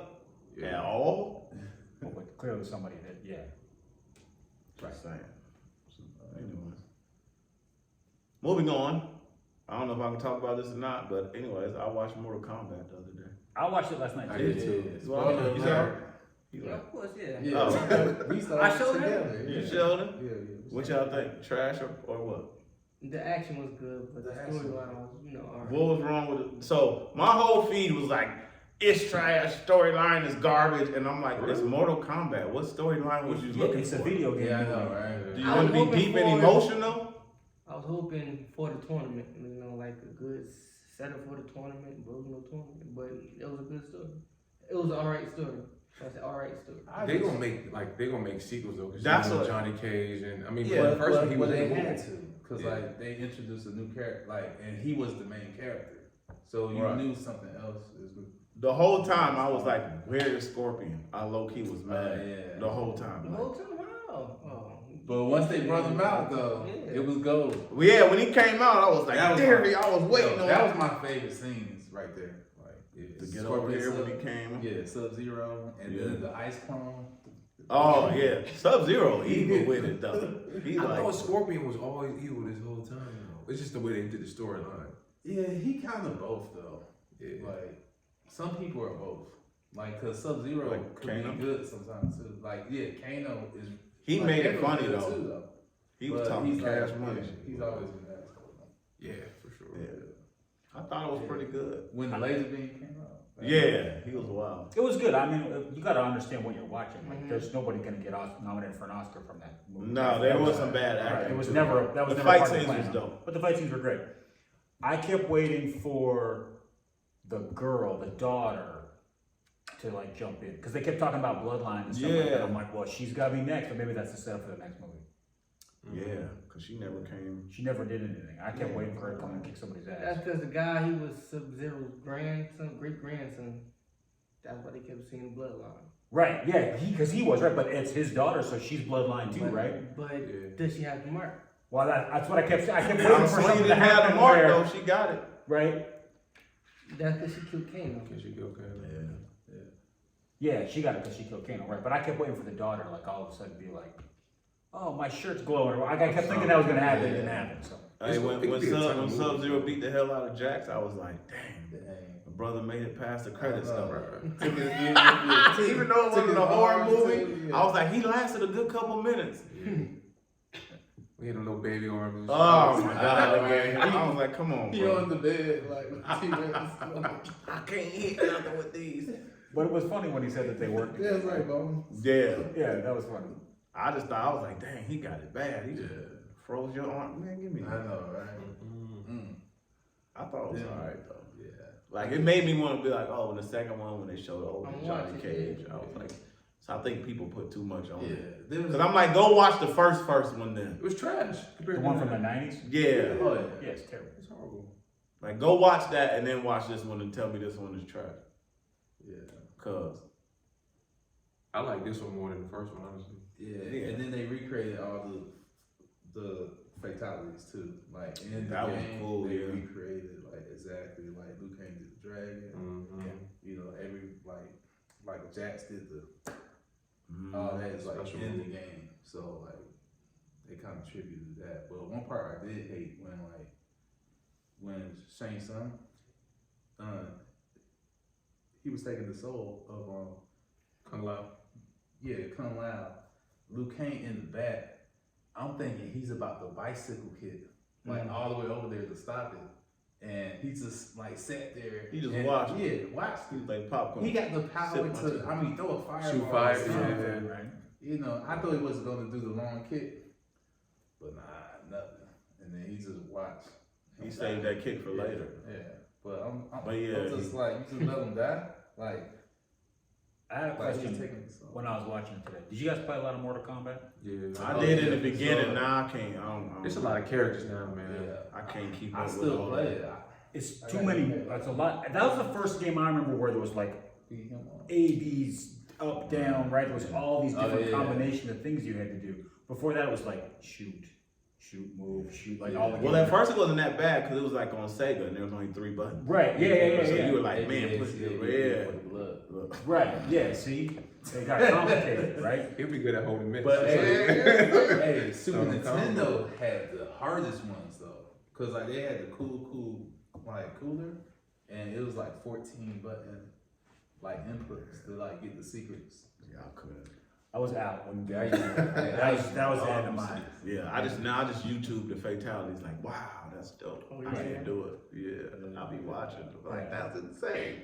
at all. Well, but clearly somebody that, yeah. Just saying. So, anyways, moving on. I don't know if I can talk about this or not, but anyways, I watched Mortal Kombat the other day. I watched it last night I too. did too. Well, you saw it? You Yeah, like- of course, yeah. Yeah, Oh. we saw I it showed together. You showed it? Yeah. What y'all think? Trash or what? The action was good, but the The action. storyline was, you know, alright. What was wrong with it? So my whole feed was like, it's trash, storyline is garbage, and I'm like, it's Mortal Kombat. What storyline was you Yeah, looking it's for? a video game. Yeah, I know, right? Do you I want to was be hoping deep and for- emotional? I was hoping for the tournament, you know, like a good setup for the tournament, but it was no tournament. But it was a good story. It was an alright story. That's an alright story. They gonna make sequels though. Cause That's you know, what- Johnny Cage and I mean, Yeah, but the first one he was they in the had movie. to, cause Yeah. like they introduced a new character, like, and he was the main character, so you Right. knew something else is. The whole time I was like, where is Scorpion? I low key was mad Yeah. the whole time. The Like, whole time, wow. Oh. But once they brought him out though, Yeah. it was gold. well, yeah, when he came out, I was like, That was damn, my- I was waiting Yo, on that was my favorite scenes right there. Like yeah, to get over here when he Sub- came. Yeah, Sub-Zero, and Yeah. then the Ice Clone. Oh yeah, Sub-Zero evil with it though. He I like, thought Scorpion was always evil this whole time. Though. It's just the way they did the storyline. Yeah, he kind of both though. Yeah. Like some people are both. Like, cause Sub-Zero Like could Kano? be good sometimes too. Like, yeah, Kano is. he like, made it Kano's funny good though. too, He was But talking he's cash like, money. yeah, he's always been that. Yeah, for sure. Yeah, I thought it was pretty good. When the laser beam came out. Yeah, he was wild. It was good. I mean, you got to understand what you're watching. Like, Mhm. there's nobody going to get nominated for an Oscar from that movie. No, there was some Right. bad Right. acting. It was too. never. That was the never fight part of the scenes plan. was dope. But the fight scenes were great. I kept waiting for the girl, the daughter, to like jump in because they kept talking about bloodline and stuff like that. Yeah. I'm like, well, she's got to be next, but maybe that's the setup for the next movie. Yeah, cause she never came. She never did anything. I kept Yeah. waiting for her to come and kick somebody's ass. That's because the guy, he was Sub-Zero's grandson, great grandson. That's why they kept seeing the bloodline. Right? Yeah, because he was right, but it's his daughter, so she's bloodline too, But- right? But Yeah. does she have the mark? Well, that's what I kept saying. I kept I waiting was for saying something you to didn't have happen the mark where, though. She got it. right? That's because she killed Kano. Can she go okay? Yeah, she got it because she killed Kano, right? But I kept waiting for the daughter to like all of a sudden be like, "Oh, my shirt's glowing." I kept thinking that was gonna happen. It didn't happen. So Hey, when It could be a ton of movies. Sub-Zero beat the hell out of Jax, I was like, dang, Dang. the brother made it past the credits I know, though. right. Even though it wasn't a horror movie, I was like, he lasted a good couple minutes. We had a little baby arm. Oh my god, man. I was like, come on, He on bro. the bed like with T-Rex. I can't hit nothing with these. but it was funny when he said that they worked. Yeah, that's right, bro. Yeah. Yeah, that was funny. I just thought, I was like, dang, he got it bad. He just Yeah. froze your arm. Man, give me I that. know, right? Mm. I thought it was Yeah. alright though. Yeah. Like, it made me want to be like, oh, in the second one, when they showed the old I'm Johnny watching Cage, it. I was like, so I think people put too much on Yeah. it. There was Because I'm like, go watch the first one then. It was trash. The one from the '90s. Yeah. Oh, yeah. Yeah, it's terrible. It's horrible. Like, go watch that and then watch this one and tell me this one is trash. Yeah. Cause I like this one more than the first one, honestly. Yeah. Yeah. And then they recreated all the fatalities too. Like in the That was game, cool, they yeah. recreated like exactly like Luke Cage did the dragon. Mm-hmm. You know, every like Jax did the mm, all that is like Special in the move. game. So like they kind of tributed that. But one part I did hate when Shang Tsung, he was taking the soul Kung Lao. Yeah, Kung Lao. Liu Kang in the back. I'm thinking he's about to bicycle kick, like all the way over there to stop it. And he just like sat there. He just and, watched. Yeah, watched He's it. like popcorn. He got the power Sip to, I mean, throw a fireball. Shoot fire, or something. yeah. Right. You know, I thought he wasn't going to do the long kick, but nah, nothing. And then he just watched. He saved that kick for later. Yeah, but I'm just he- like, you just let him die? Like, I had a like he's question taking this when I was watching it today. Did you guys play a lot of Mortal Kombat? Yeah. I Oh, did yeah, in the for beginning. sure. Now I can't. I don't. There's a lot of characters now, man. Yeah. I can't keep I up with still all play that. it. It's I too got many. it. That's a lot. That was the first game I remember where there was like Beat him up. A, B's, up, down, right? There was all these Oh, different yeah. combinations of things you had to do. Before that, it was like shoot, move, shoot, like Yeah. all the Well, games. at first it wasn't that bad because it was like on Sega and there was only 3 buttons. Right, yeah. So you were like, man, ABA, push yeah, the for the blood. Look. Right, yeah, see? They got complicated, right? He'll be good at holding mitts. But hey, Super Some Nintendo had the hardest ones though, cause like they had the cool like cooler, and it was like 14 button like inputs to like get the secrets. Yeah, I could. I was out when Yeah, that was the end of mine. Yeah, I just YouTube the fatalities. Like, wow, that's dope. Oh, I yeah. can't do it. Yeah, I'll be watching. Like, that's insane.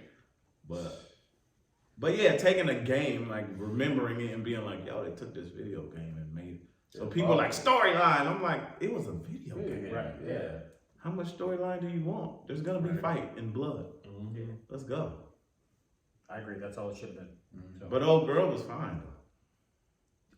But yeah, taking a game, like remembering it and being like, yo, they took this video game and made it. So people like storyline. I'm like, it was a video game. Right, Yeah. How much storyline do you want? There's gonna be fight and blood. Mhm. Let's go. I agree, that's all it should have been. Mhm. So- But old girl was fine.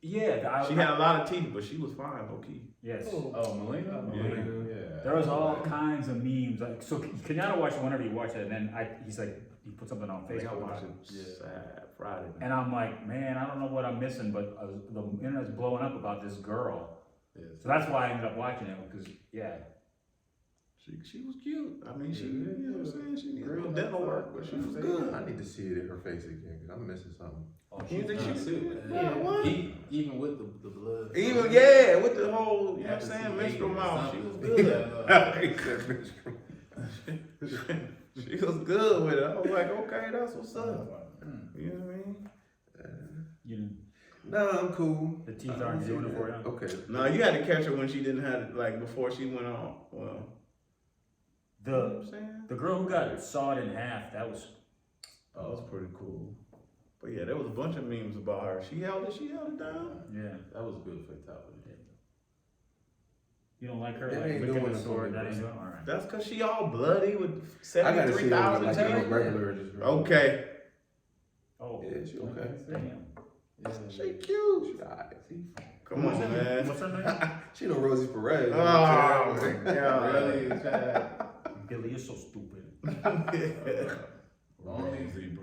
Yeah, She had a lot of teeth, but she was fine, okay. yes. Oh, Melina? Yeah. Yeah. There was all kinds of memes. Like, so Kenyatta watched it whenever you watch it, and then he's like, he put something on I think I Facebook. watched it Friday. And I'm like, man, I don't know what I'm missing, but the internet's blowing up about this girl. Yes. So that's why I ended up watching it, because, yeah. She was cute. I mean, you know what I'm saying? She needed a Girl, little dental work, but she was good. I need to see it in her face again because I'm missing something. Oh, You think she too? Yeah, what? Even with the blood. Even, yeah, with the whole, you know what I'm After saying, she menstrual ate or mouth, she was something. good. I hate that bitch. She was good with it. I was like, okay, that's what's up. Hmm. You know what I mean? You, No, I'm cool. the teeth aren't doing it for you? Okay. No, you had to catch her when she didn't have it, like before she went on. Well, you know what I'm saying? The girl who got sawed in half, that was, That was pretty cool. But yeah, there was a bunch of memes about her. She held it down. yeah. That was a good fatality. You don't like her? That Like, ain't licking doing the it for sword, me, that ain't bro. doing it? All right. That's cause she all bloody with I gotta see her 73,000 like teeth. regular. Just Okay. Oh, Yeah, she okay. damn. Yeah. She cute. She alright. Come on, man. What's her name? She know Rosie Perez. Oh my god. Really, Chad? Billy, you're so stupid.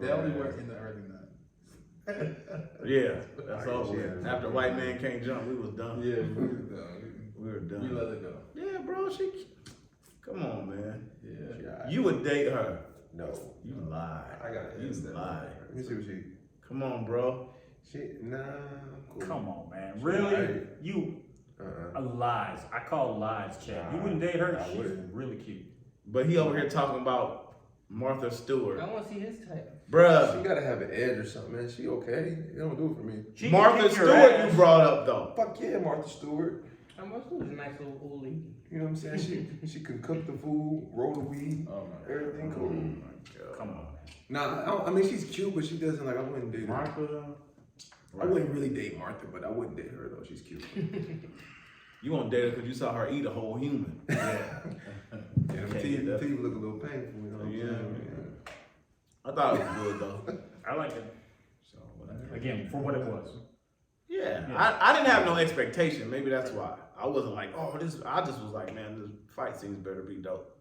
They only work in the early 90s. Yeah, that's I all. guess, yeah. After White Man Can't Jump, we was done. Yeah, we was done. We were We done. let it go. Yeah, bro, she. Come on, man. Yeah. She alright. You would date her. No. You lied. I gotta You ask that. lied. Let me see what she. Come on, bro. She nah. I'm cool. Come on, man. She Really? alright. You, Uh-uh. lies. I call lies, Chad. You wouldn't date her? I She's wouldn't. really cute. But he over here talking about Martha Stewart. I want to see his type. Bruh. She gotta have an edge or something, man. She okay. It don't do it for me. She can Martha kick your Stewart ass. you brought up though. Fuck yeah, Martha Stewart. I must was a nice old lady. You know what I'm saying? She can cook the food, roll the weed, Oh my God. everything cool. Come on, man. Nah, I mean she's cute, but she doesn't like. I wouldn't date her. Martha. I wouldn't really date Martha, but I wouldn't date her though. She's cute. You won't date her because you saw her eat a whole human. Yeah, the Can't teeth get that. look a little painful. You know what I'm Yeah, saying? I thought it was good though. I like it. So whatever. Again, for what it was. Yeah, Yeah. I didn't have no expectation. Maybe that's why. I wasn't like, oh, this. I just was like, man, this fight scenes better be dope.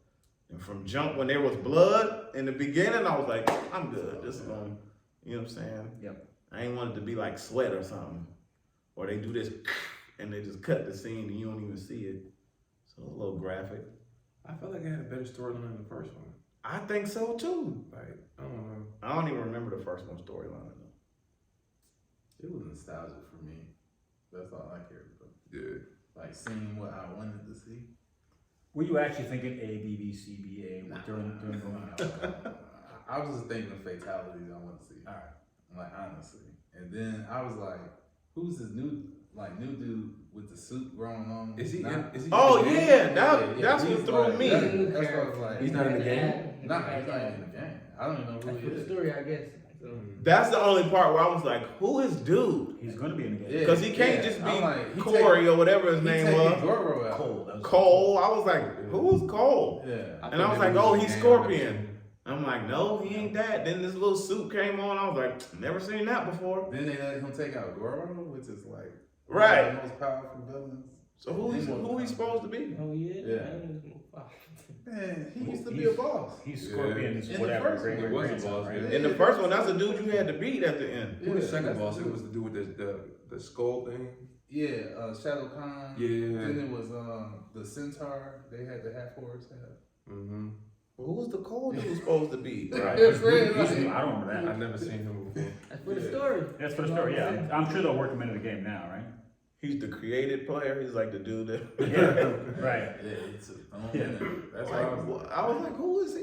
And from jump, when there was blood in the beginning, I was like, I'm good. This is going, you know what I'm saying? Yep. I ain't want it to be like Sweat or something. Or they do this and they just cut the scene and you don't even see it. So it's a little graphic. I felt like I had a better storyline than the first one. I think so too. Like I don't know. I don't even remember the first one storyline though. It was nostalgic for me. That's all I cared about. Yeah. Like seeing what I wanted to see. Were you actually thinking A, B, B, C, B, A during going out? I was just thinking of fatalities I want to see. All right. like honestly. And then I was like, who's this new dude with the suit growing on? Is he? Is he? Oh in the game? yeah, that's he's what threw like- me. That's what I was like. He's not in the game? Nah, he's not in the game. I don't even know who That's he for the is. story, I guess. So. That's the only part where I was like, who is dude? He's gonna be in the game. Yeah. Because he can't just be I'm like, he Corey or whatever his He name taking was. Goro out. Cole. That was Cole. I was like, who is Cole? Yeah. And I was like, oh, he's Scorpion. I'm like, no, he ain't that. Then this little suit came on. I was like, never seen that before. Then they let him take out Goro, which is like Right. one of the most powerful villains. So who he supposed to be? Oh yeah. Yeah. Man, he used to be a boss. He's Scorpion's In the whatever. first one, great he was a grandson, boss, right? yeah. In the first one, that's the dude you had to beat at the end. Who the second that's boss? the It dude. was to do with the skull thing. Yeah, Shadow Khan. Yeah. Then it was the Centaur. They had the half horse. Mm-hmm. Well, who's the Cole dude supposed to be? Right. That's right. I don't remember that. I've never seen him before. That's for the story. That's for the story. Yeah, I'm sure they'll work him into the game now, right? He's the created player. He's like the dude that. Yeah. Right. Yeah, it's thrown Yeah. in there. That's Like, why I was like, who is he?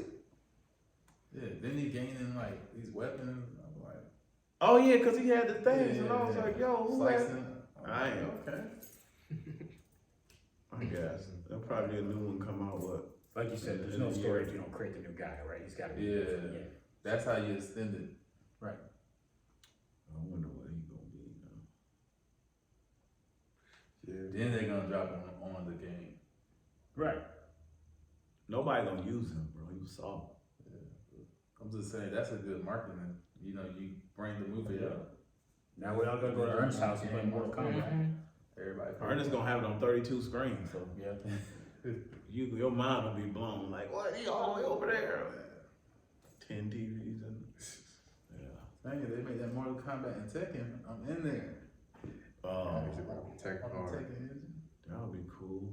Yeah, then he gaining like these weapons. I'm like, Oh yeah, because he had the things, and I yeah, was yeah. like, yo, who has? slicing. I'm I like, ain't. okay. I guess there'll probably be a new one come out. What? Like you said, there's no story if you don't create the new guy, right? He's got to be. Yeah. That's how you extend it. Right. I wonder what he gonna be. Yeah. Then they're gonna drop him on the game. Right. Nobody gonna use him, bro. He was soft. I'm just saying that's a good marketing. You know, you bring the movie up. Now we all gotta go to Ernst's house and play Mortal Kombat. Everybody. Ernest gonna have it on 32 screens, so Yeah. your mind will be blown. Like, what? He all the way over there. 10 TVs and Dang it, they made that Mortal Kombat and Tekken. I'm in there. oh, Tech On the hard. Tekken engine. that would be cool.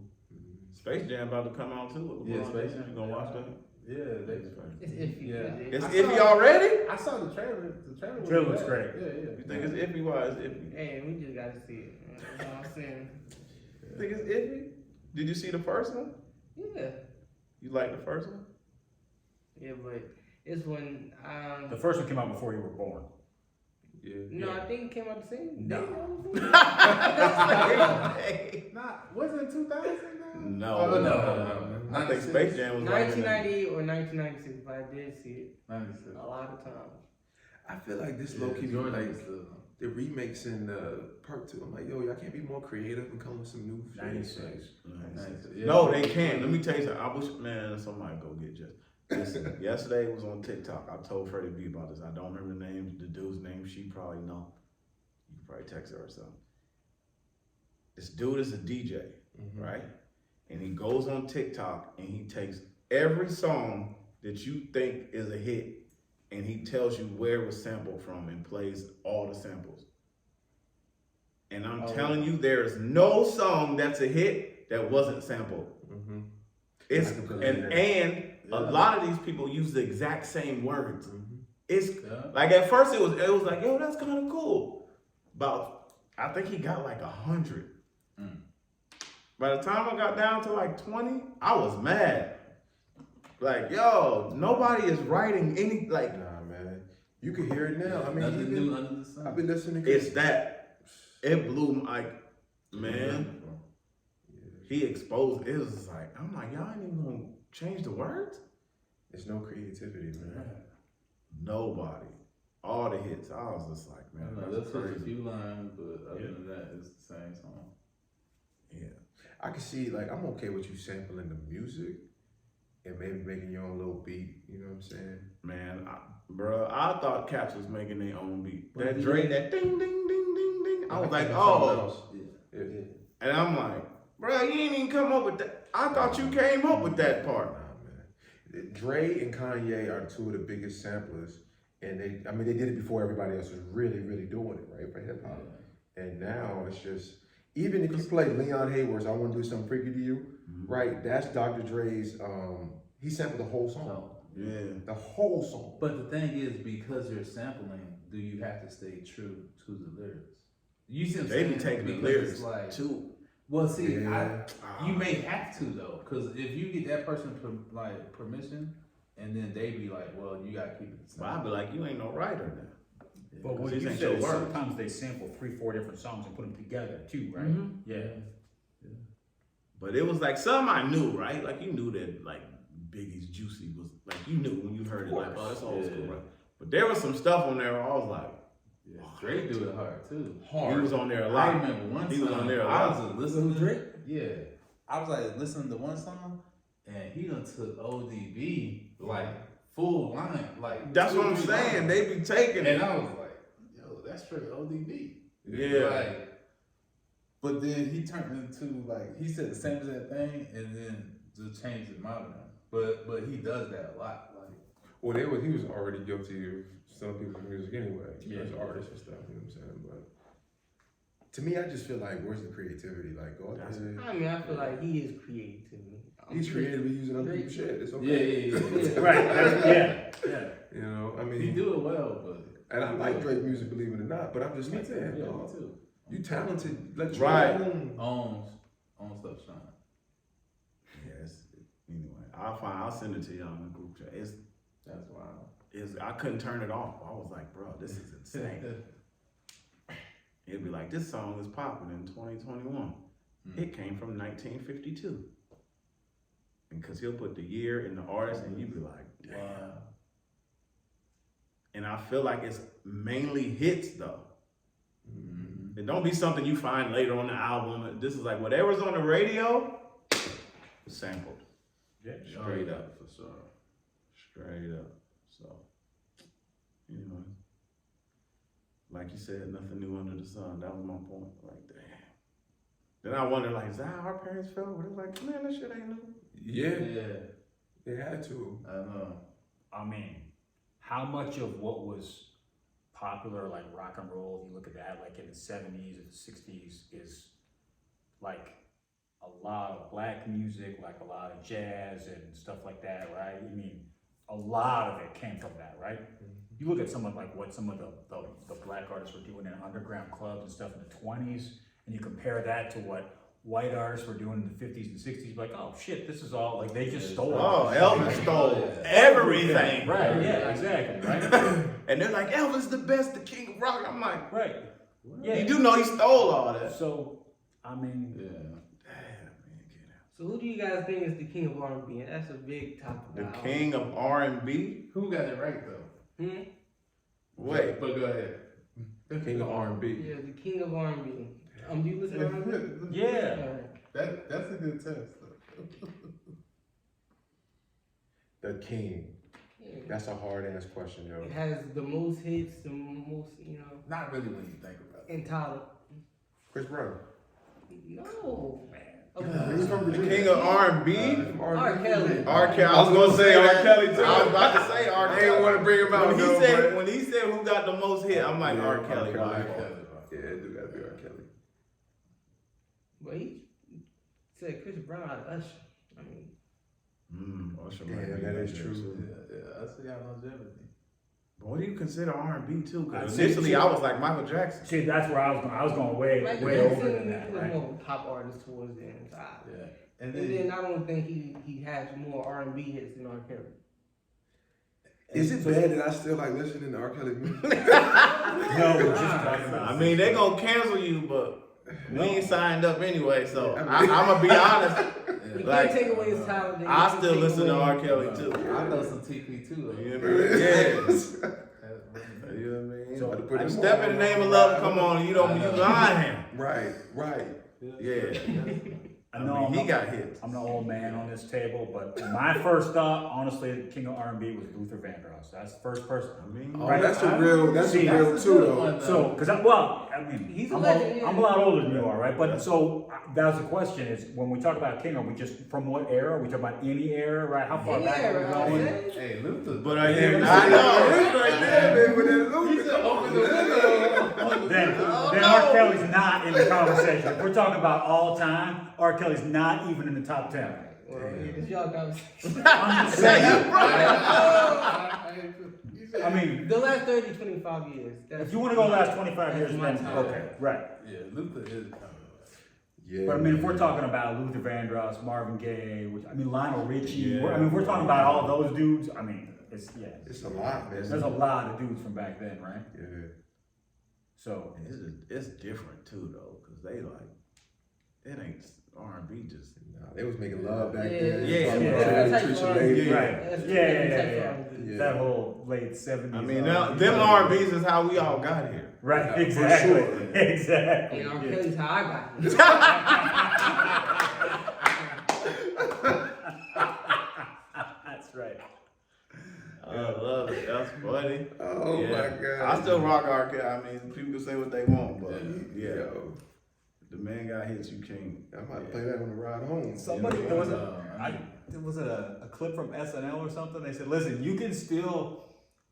Space Jam about to come out too. Yeah, Space Jam. You gonna watch that? Yeah, they. It's iffy. Yeah. It's I iffy saw- already? I saw the trailer. The trailer Trailer was looks bad. great. Yeah, yeah. You think it's iffy? Why it's iffy? Hey, we just gotta see it. That's all I'm saying. You think it's iffy? Did you see the first one? Yeah. You like the first one? Yeah, but it's when The first one came out before you were born. Yeah. no, I think it came out the same. No. Not wasn't it 2000? No, Oh, no. I think Space Jam was like in the- 1998 or 1996, but I did see it 96. a lot of times. I feel like this low key Jordan like was the- the remakes in part 2. I'm like, yo, y'all can't be more creative and come with some new shit. 96. Yeah. No, they can't. Let me tell you something. I wish, man, somebody go get Jess. Listen, yesterday was on TikTok. I told Freddie B about this. I don't remember the name, the dude's name. She probably know. You can probably text her or something. This dude is a DJ, right? And he goes on TikTok and he takes every song that you think is a hit and he tells you where it was sampled from and plays all the samples. And I'm telling you, there is no song that's a hit that wasn't sampled. Mm-hmm. It's I can believe and that. and a lot of these people use the exact same words. It's Yeah. like at first it was like, yo, that's kind of cool. About I think he got like 100. By the time I got down to like 20, I was mad. Like, yo, nobody is writing any like. Nah, man. You can hear it now. I mean, nothing even- new under the sun. I've been listening. It's that. It blew like, man. He exposed. It was like I'm like, y'all ain't even gonna change the words. There's no creativity, man. Nobody. All the hits. I was just like, man, Let's that's switch a crazy. few lines, but other than that, it's the same song. Yeah. I can see, like, I'm okay with you sampling the music and maybe making your own little beat. You know what I'm saying? Man, bro, I thought Caps was making their own beat. But That he- Dre, that ding, ding, ding, ding, ding. I was like, Something oh. else. Yeah. Yeah. And I'm like, bro, you ain't even come up with that. I thought you came up with that part. Nah, man. Dre and Kanye are two of the biggest samplers. And they did it before everybody else was really, really doing it, right? For hip hop. And now it's just, even if you play Leon Hayward's I Want to Do Something Freaky to You, right? That's Dr. Dre's, he sampled the whole song. So, Yeah. The whole song. but the thing is, because you're sampling, do you have to stay true to the lyrics? You see what I'm They saying? be taking the Because lyrics it's like, too. well, see, Yeah. you may have to though, because if you get that person permission, and then they be like, well, you gotta keep it the But same. I'd be like, you ain't no writer then. But what These you ain't said your is words. sometimes they sample 3-4 different songs and put them together too, right? Mhm. Yeah. But it was like some I knew, right? Like you knew that like Biggie's Juicy was like you knew when you heard it, like, oh, that's old school, right? But there was some stuff on there where I was like, Yeah, Drake do it hard too. he was on there a I lot. remember one He song. was on there a I lot. was listening to Drake? Yeah, I was like listening to one song, and he done took ODB like full line, like That's what I'm 2-3 saying. lines. They be taking And it. I was like, yo, that's straight ODB. Yeah. Like, but then he turned into like he said the same exact thing, and then just changed it modern. But he does that a lot. Like, Well, he was already guilty of some people's music anyway, as artists and stuff. You know what I'm saying? But to me, I just feel like, where's the creativity? Like, go ahead. I mean, I feel like he is creativity. He's creatively using other Drake- people's shit. It's yeah, okay. yeah. Right. Yeah. You know, I He mean, do it well, but and I like Drake music, believe it or not. But I'm just me like, too. damn, Yeah, dog, me too. you talented. Let you Right. alone. Owns stuff, Sean. Yes. Anyway, I'll send it to y'all in the group chat. That's wild. I couldn't turn it off. I was like, bro, this is insane. It'd be like, this song is popping in 2021. It came from 1952. And cause he'll put the year and the artist and you'd be like, damn. Wow. And I feel like it's mainly hits though. Mm-hmm. It don't be something you find later on the album. This is like whatever's on the radio, sampled. Yeah. Straight up. for sure. Straight up. So, anyway. Like you said, nothing new under the sun. That was my point. Like, damn. Then I wonder, like, is that how our parents felt? Were they like, man, that shit ain't new? Yeah, they had to. I know. I mean, how much of what was popular, like rock and roll, if you look at that, like in the 70s or the 60s, is like a lot of black music, like a lot of jazz and stuff like that, right? I mean, a lot of it came from that, right? You look at some of like what some of the black artists were doing in underground clubs and stuff in the 20s, and you compare that to what white artists were doing in the 50s and 60s, like, oh shit, this is all, like, they just stole Oh, it. Elvis stole everything. Right, yeah, exactly, right? And they're like, Elvis the best, the king of rock. I'm like, Right. Yeah. you do know he stole all that. So, I mean, Yeah. Damn, man, get out. So who do you guys think is the king of R&B? That's a big topic. The now. king of R&B? Who got it right though? Wait. But go ahead. King of R&B. Yeah, the king of R&B. Do you listen to R&B? yeah. That's a good test though. The king. Yeah. That's a hard ass question, yo. It has the most hits, the most, Not really when you think about it. entitled. Chris Brown. No. He's from The Virginia. king of R&B? R. Kelly. R. Kelly. I was gonna say R. Kelly too. I was about to say R. I Kelly. didn't want to bring him out. When he said who got the most hit, I'm like Yeah, R. Kelly. R. Kelly. by R. far. Kelly. Yeah, it do gotta be R. Kelly. But he said Chris Brown out of Usher. I mean, Usher Yeah, might be that right is there, true. too. Yeah. I see how longevity. But what do you consider R&B too? I'd Because say- initially I was like Michael Jackson. See, that's where I was going way Michael over Jackson than that, was right? more of a pop artist towards the end. Yeah. And then I don't think he has more R&B hits than R. Kelly. Is it bad that I still like listening to R. Kelly music? No, we're just talking about. I mean, they gonna cancel you, but we ain't signed up anyway. So Yeah, I'm gonna be honest. You Like, can't take away his talent. then you I can still take listen to away- R. Kelly too. I know some TP too. Though. You know what I mean? Yeah. That's- You know what I mean? So, Had to put Like, him step on. in the name of love. Come on, you lying. Right. Yeah. I I know mean, he got hits. I'm the old man on this table, but my first thought, honestly, the king of R&B was Luther Vandross. That's the first person. I mean, Oh, Right. that's a real See, too that's a good though. one. So, because I mean, He's a I'm, legend, yeah. I'm a lot older than you are, right? But so that's the question: is when we talk about king, are we just from what era? Are we talking about any era, right? How far Any back era, are we I going? would say. Hey, Luther. But I hear. Yeah, I know. It's right there, man. With that Luke. He said open the window. Then R. Kelly's not in the conversation. If we're talking about all time, R. Kelly's not even in the top 10. Well, yeah, this y'all conversation. I'm just saying. I I mean, The last 30, 25 years. if you want to go the last 25 years, That's my then time. okay, right. yeah, Luther is coming. Yeah. But I mean, if we're talking about Luther Vandross, Marvin Gaye, Lionel Richie, Yeah. if we're talking about all those dudes, I mean, It's a lot, man. There's a lot of dudes from back then, right? Yeah. So It's different too though, cause they like it ain't R&B just. Nah, they was making love back Yeah. then. Yeah. Talking Yeah. about That's Trisha like Lady. Yeah. right, That's yeah. Yeah. That whole late 70s. I mean, them R&Bs is how we all got here. Right, For exactly, sure. exactly. And R. Yeah. Kelly's how I got it. That's right. I love it. That's funny. Oh Yeah. my God. I still rock R. Kelly. I mean, people can say what they want, but yeah, Yo, the man got hits. You can't. I might play that on the ride home. Somebody, Yeah. there was a clip from SNL or something. They said, "Listen, you can still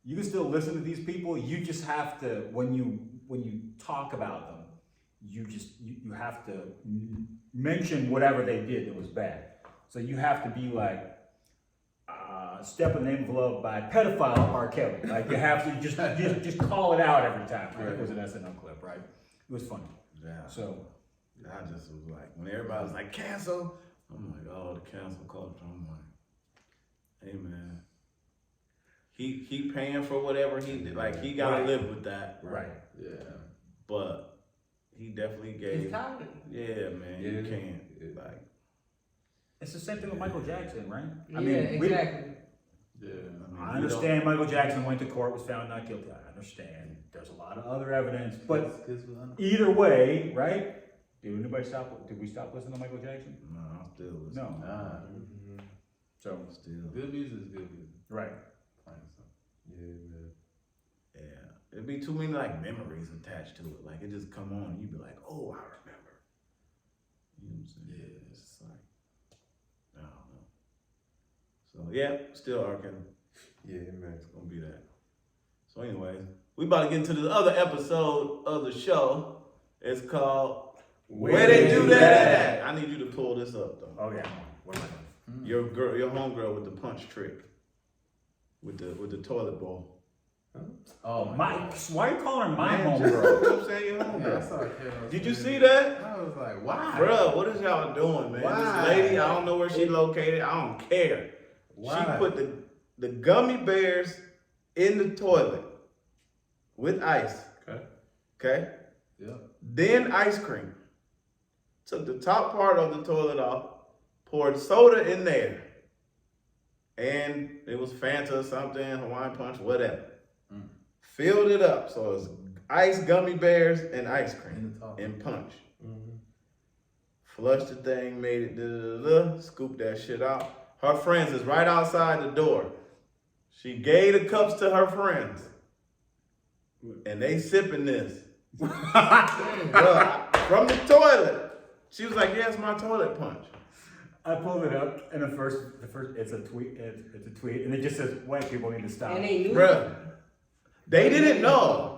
listen to these people. You just have to when you talk about them, you have to mention whatever they did that was bad. So you have to be like." Step in the Name of Love by pedophile R. Kelly. Like you have to just call it out every time. I think it was an SNL clip, right? It was funny. Yeah. So I just was like, when everybody was like, cancel, I'm like, oh, the cancel culture. I'm like, hey man, he paying for whatever he did. Like he gotta Right. live with that. right. Yeah. But he definitely It's gave. talent. Yeah, man, you Yeah. can't. Yeah. Like, It's the same thing with Michael Jackson, right? Yeah, exactly. Yeah. I understand Michael Jackson went to court, was found not guilty. I understand. There's a lot of other evidence, but either way, right? Did we stop listening to Michael Jackson? No, I'm still listening. No. Nah. So Still. Good music is good music. right. Fine, so. Yeah, man. Yeah. It'd be too many like memories attached to it. Like it just come on and you'd be like, oh, I remember. You know what I'm saying? Yeah. It's just like, I don't know. So yeah, still R. Kelly. Yeah, man. It's gonna be that. So anyways, we about to get into the other episode of the show. It's called Where They Do That At. I need you to pull this up though. Oh yeah. What am I doing? Your homegirl with the punch trick. With the toilet bowl. Oh My, why are you calling her my Man, homegirl? You know what I'm saying? Your Yeah, I homegirl. saw it. Did you see that? I was like, why? Bruh, what is y'all doing, man? Why? This lady, I don't know where she located. I don't care. Why? She put the gummy bears in the toilet with ice. Okay. Okay? Yep. Then ice cream. Took the top part of the toilet off, poured soda in there. And it was Fanta or something, Hawaiian Punch, whatever. Filled it up. So it's ice, gummy bears, and ice In cream. the top. And punch. Mm-hmm. Flushed the thing, made it, scooped that shit out. Her friends is right outside the door. She gave the cups to her friends. And they sipping this. Bruh, from the toilet. She was like, yeah, it's my toilet punch. I pulled it up, and the first, it's a tweet, and it just says white people need to stop. And they knew. Bruh, they didn't know.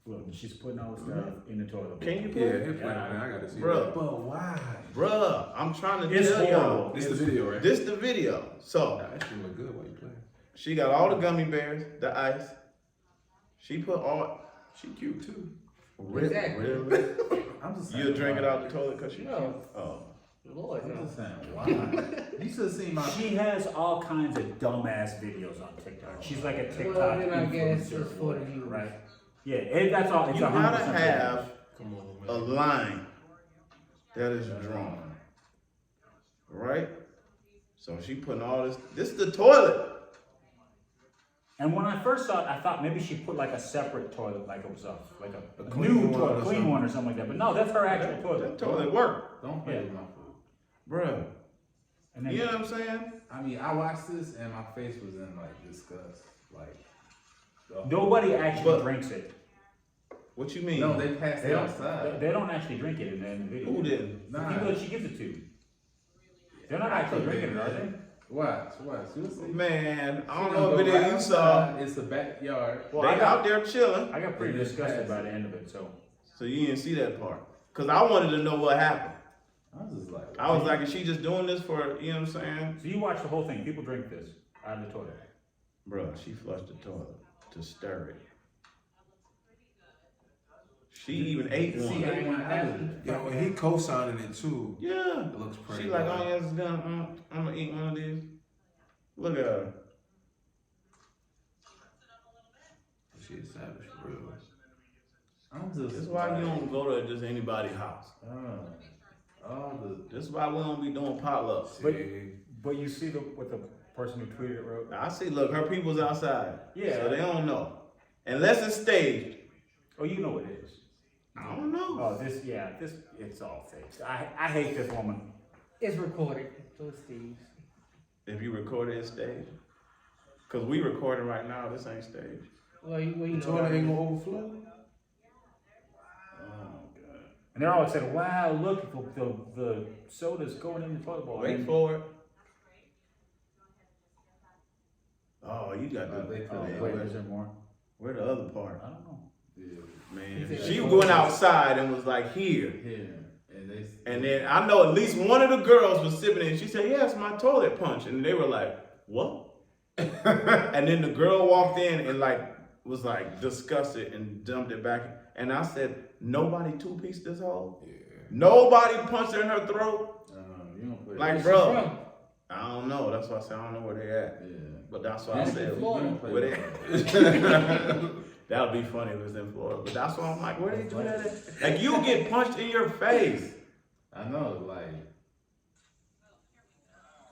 Look, she's putting all the stuff in the toilet. Can you Yeah, play? hit play, man. I gotta see Bruh. that. But why? Bruh, I'm trying to It's tell y'all. horrible. This is the video, right? This the video. So, Nah, that shit look good while you playing. she got all the gummy bears, the ice. She put all, She cute too. Exactly. Really? I'm just saying. You drink it why. out the toilet because she No. Oh. Lord, I'm no. just saying, why? You should have seen my. She has all kinds of dumbass videos on TikTok. She's like a TikTok Well, then I guess influencer, it's for the viewers. right? Yeah, that's all. It's You 100% gotta have Come on, a man. line that is drawn. Right? So she putting all this is the toilet. And when I first saw it, I thought maybe she put like a separate toilet, like it was a clean new one toilet, or clean something. one or something like that. But no, that's her actual That toilet. toilet work. Don't play Yeah. with my food. Bruh. And then, You know what I'm saying? I mean, I watched this and my face was in like disgust. Like, nobody actually But- drinks it. What you mean? no, they passed They it don't, outside. they don't actually drink it in the video. Who didn't? The Nah. people that she gives it to. They're not actually drinking it, are they? Watch. You'll see. Man, I She don't gonna know go what video right you saw. outside. It's the backyard. Well, They I got- out there chilling. I got pretty They just disgusted passed by it. the end of it, so. So you didn't see that part. Cause I wanted to know what happened. I was just like, I was like, is she just doing this for, you know what I'm saying? So you watch the whole thing. People drink this out of the toilet. Bruh, she flushed the toilet to stir it. She even ate see, one. I want to Yo, and he co-signing it too. Yeah. It looks pretty. She like, good. oh yeah, I'm gonna eat one of these. Look at her. shit savage for real. I'm just. This is why you don't go to just anybody's house. This is why we don't be doing potlucks. But you see what the person who tweeted it wrote? I see, look, her people's outside. Yeah. So they don't know. Unless it's staged. Oh, you know it is. I don't know. Oh, it's all fake. I hate this woman. It's recorded, so it's Steve's. If you record it, it's staged. Cause we recording right now, this ain't staged. Well, you know. Toilet ain't gonna overflow. And they're always saying, wow, look, the soda's going in the toilet bowl. Wait for it. Oh, you got the. Wait, is there more? Where the other part? I don't know. Yeah. Man, she went outside and was like, here. And then I know at least one of the girls was sipping it and she said, yeah, it's my toilet punch. And they were like, what? And then the girl walked in and was disgusted and dumped it back. And I said, nobody two-pieced this hole? Yeah. Nobody punched her in her throat? You don't play Like, bro, I don't know. That's why I said I don't know where they at. Yeah. But that's why I said, where they that would be funny if it was in Florida. But that's why I'm like, where they do that at? Like, you get punched in your face. I know, like.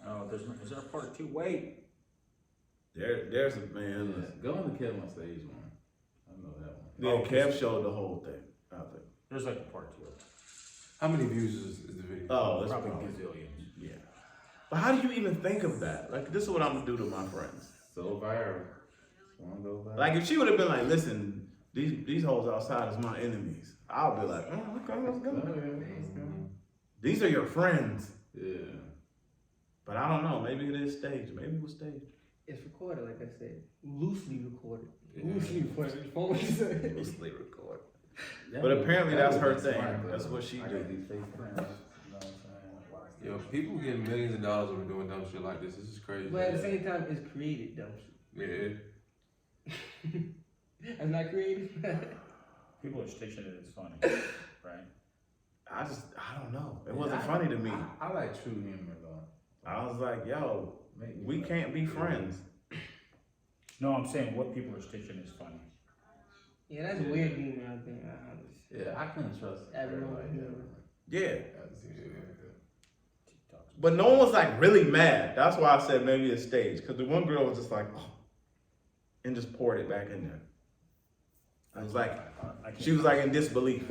Oh, is there a part 2? Wait. There's a man. Yeah. Go on the Kevin stage one. I know that one. Yeah, Kev showed the whole thing, I think. There's like a part 2. How many views is the video? Oh, it's Probably probably gazillions. yeah. But how do you even think of that? Like, this is what I'm gonna do to my friends. So viral. Wanna go viral? Like, if she would have been like, listen, these hoes outside is my enemies, I'll be like, oh, okay, let's go. These are your friends. Yeah. But I don't know, maybe it is staged. Maybe it was staged. It's recorded, like I said. Loosely recorded. Yeah. Loosely recorded. Phone said. Loosely recorded. But apparently that's her thing. That's what she I do. got these fake friends. You know what I'm saying? Yo, people getting millions of dollars over doing dumb shit like this. This is crazy. But at the same time, it's created dumb shit. Yeah. That's not creative. People are stitching it as funny, right? I don't know. It wasn't funny to me. I like true humor though. I was like, yo, we can't be friends. No, I'm saying what people are stitching is funny. Yeah, that's weird humor, I think. Yeah, I couldn't trust Everyone, everybody. Yeah. TikTok. But no one was like really mad. That's why I said maybe it's staged. Because the one girl was just like, oh, and just poured it back in there. I was like, she was like in disbelief.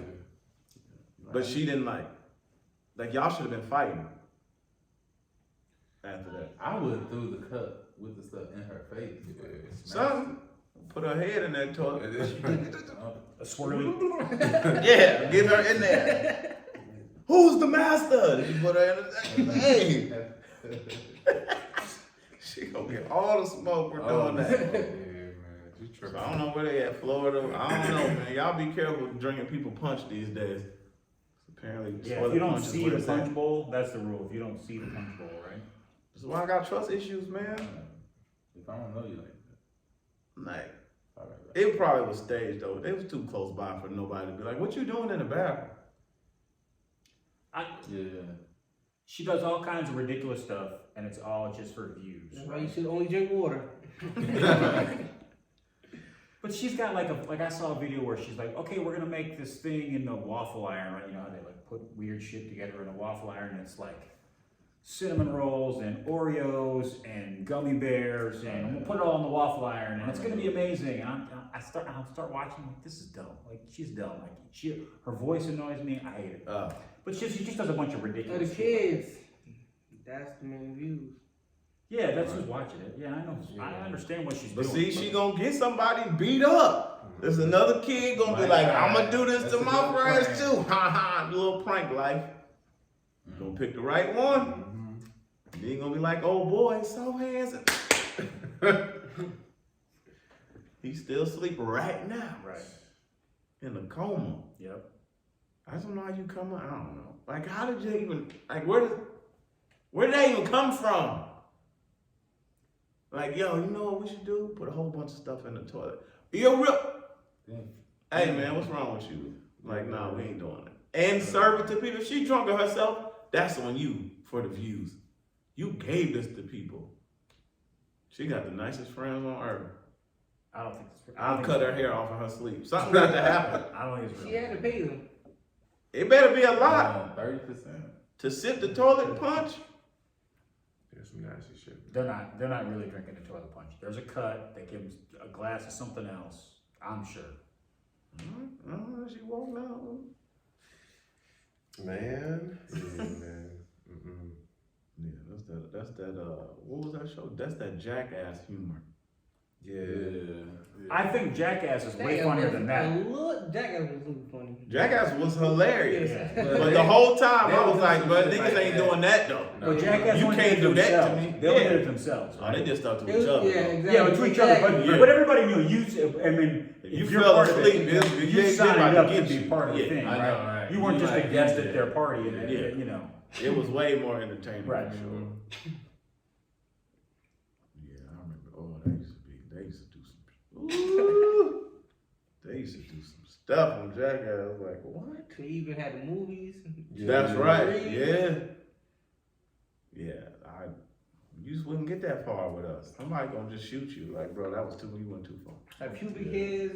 But she didn't like y'all should have been fighting after that. I would have threw the cup with the stuff in her face. Son, put her head in that toilet. A swirly. Yeah, get her in there. Who's the master? Did you put her in the hey. She gonna get all the smoke for doing that. So I don't know where they at, Florida. I don't know, man. Y'all be careful drinking people punch these days. Apparently, Yeah, if you don't see the punch bowl, that's the rule. If you don't see the punch bowl, right? That's why I got trust issues, man. If I don't know you like Like, that. All right. it probably was staged though. They was too close by for nobody to be like, "What you doing in the bathroom?" Yeah. She does all kinds of ridiculous stuff, and it's all just for views. That's why you should only drink water. But she's got like I saw a video where she's like, okay, we're gonna make this thing in the waffle iron, right? You know how they like put weird shit together in a waffle iron, and it's like cinnamon rolls and Oreos and gummy bears, and we'll put it all in the waffle iron, and it's gonna be amazing. And I'll start watching, like, this is dumb. Like, she's dumb. Like, her voice annoys me. I hate it. But she just does a bunch of For ridiculous the shit. kids, that's the main views. Yeah, that's who's watching it. Yeah, I know. I understand what she's But doing. see, she gonna get somebody beat up. There's another kid gonna be like, "I'm gonna do this to my friends too." Ha ha, little prank life. Gonna pick the right one. Then you gonna be like, "Oh boy, so handsome." He's still sleeping right now. Right. In a coma. Yep. I just don't know how you come out. I don't know. Like, how did you even, like, where did that even come from? Like, yo, you know what we should do? Put a whole bunch of stuff in the toilet. Yo, hey man, what's wrong with you? Like, nah, we ain't doing it. And serve it to people. If she drunk of herself, that's on you for the views. You gave this to people. She got the nicest friends on earth. I don't think it's. I'll cut her hair off in her sleep. Something got to happen. I don't think it's real. She had to pay them. It better be a lot 30%. to sip the toilet punch. There's some nasty shit. They're not really drinking the toilet punch. There's a cut. They give them a glass of something else. I'm sure. She won't know. Man. Yeah, man. Mm-mm. Yeah, that's that. What was that show? That's that jackass humor. Yeah. I think Jackass is way funnier than that. Jackass was really funny. Jackass was hilarious, Yeah. but the whole time I was was like, "But just niggas like ain't that. doing that though." But Jackass You only can't did it do that to themselves. me. They only Yeah. did it themselves. Oh, they did stuff to It each was, other. yeah, exactly. Yeah, to each other, Exactly. but everybody knew I mean, You if you're fell part asleep, of it, you you ain't signed about up to to get be you. part of the Yeah, thing, I know, right? right. You weren't You just like a guest get at it. their party, and Yeah. you know. It was way more entertaining. Right. For sure. Yeah, I remember. Oh, they used to do some. Ooh, they used to do some stuff on Jackass. I was like, what? They even had the movies. That's right. Three. Yeah. Yeah. You just wouldn't get that far with us. Somebody gonna just shoot you. Like, bro, that was you went too far. Have pubic hairs.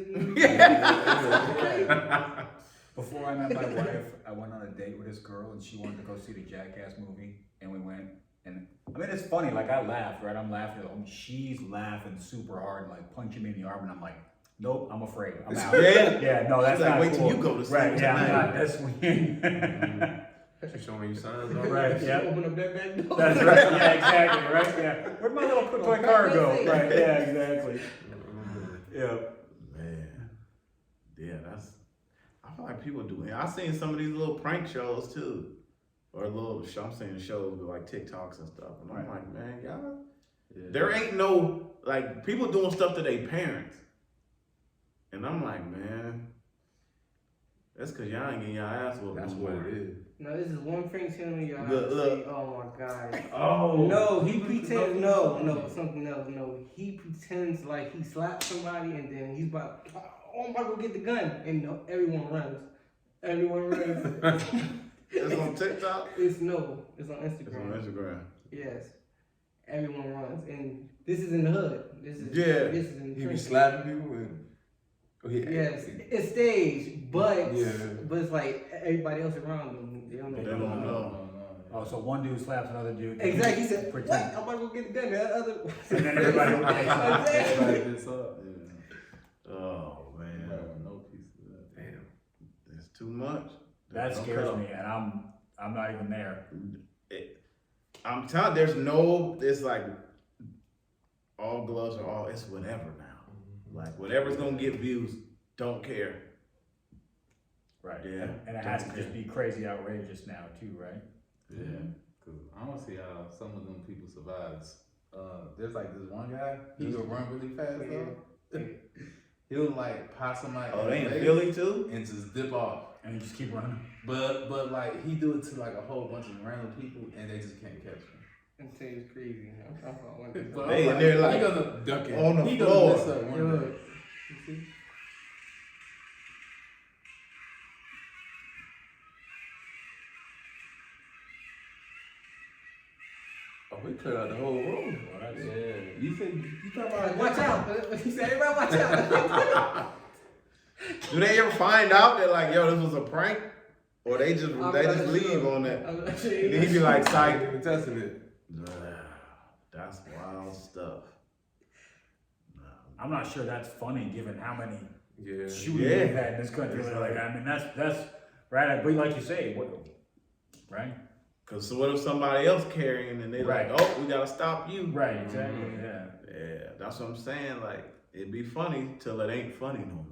Before I met my wife, I went on a date with this girl, and she wanted to go see the Jackass movie, and we went. And I mean, it's funny. Like I laughed, right? I'm laughing. She's laughing super hard, like punching me in the arm, and I'm like, nope, I'm afraid. I'm out. Yeah. Yeah, no, that's She's like, not wait till cool. you go to sleep Right? Yeah, I'm tonight. not. That's weird. She's showing you signs Right, yeah. Open up that back door. That's right. Yeah, exactly. Right. Yeah. Where'd my little toy car go? Right. Yeah, exactly. Yeah. Man. Yeah, I feel like people do. I seen some of these little prank shows too. Or I'm seeing shows with like TikToks and stuff. And I'm like, man, y'all, there ain't no, like, people doing stuff to their parents. And I'm like, man, that's because y'all ain't getting y'all ass whooped. That's no what more. it is. No, this is one prank channel y'all Look, have to look. see. Oh my god. Oh. No, he pretends. No, something else. No, he pretends like he slapped somebody and then he's about. Oh, I'm about to go get the gun, and no, everyone runs. Everyone runs. It's on TikTok? It's on It's on Instagram. Instagram. Yes, everyone runs, and this is in the hood. This is in the He be trenches. slapping people and. Yes, it's staged, but Yeah. it's like everybody else around them. They don't know. They don't know. Oh, so one dude slaps another dude. Exactly. He said, "What? Pretend. I'm about to go get the gun." The other. And then everybody Exactly. This up. Oh, man. No piece of that. Damn. It's too much. That Don't scares come. me, and I'm not even there. I'm telling it's like all gloves are all, it's whatever now. Like whatever's gonna get views, don't care. Right. Yeah. And it has to just be crazy outrageous now too, right? Yeah, cause I don't see how some of them people survives. There's like this one guy, he will run really fast though. He'll like pop somebody Oh, in they the in face Philly too? and just dip off. And you just keep running. But like he do it to like a whole bunch of random people and they just can't catch him. I'm saying it's crazy. I'm following So They I'm in there like he gonna duck it. on the he floor. Gonna mess up one day. You see? Oh, we cleared out the whole room. Yeah, you talking about Watch out! He said, "Everybody, watch out!" Do they ever find out that like, yo, this was a prank? Or they just leave on that? I'm not And he be like, I psych. ain't even testing it. That's wild stuff. I'm not sure that's funny given how many Yeah. shootings Yeah. we've had in this country. It's Like, like- I mean, that's right. But like you say, right? Cause so what if somebody else carrying and they Right. like, oh, we gotta stop you. Right. Exactly. Yeah. Yeah, that's what I'm saying. Like, it'd be funny till it ain't funny no more.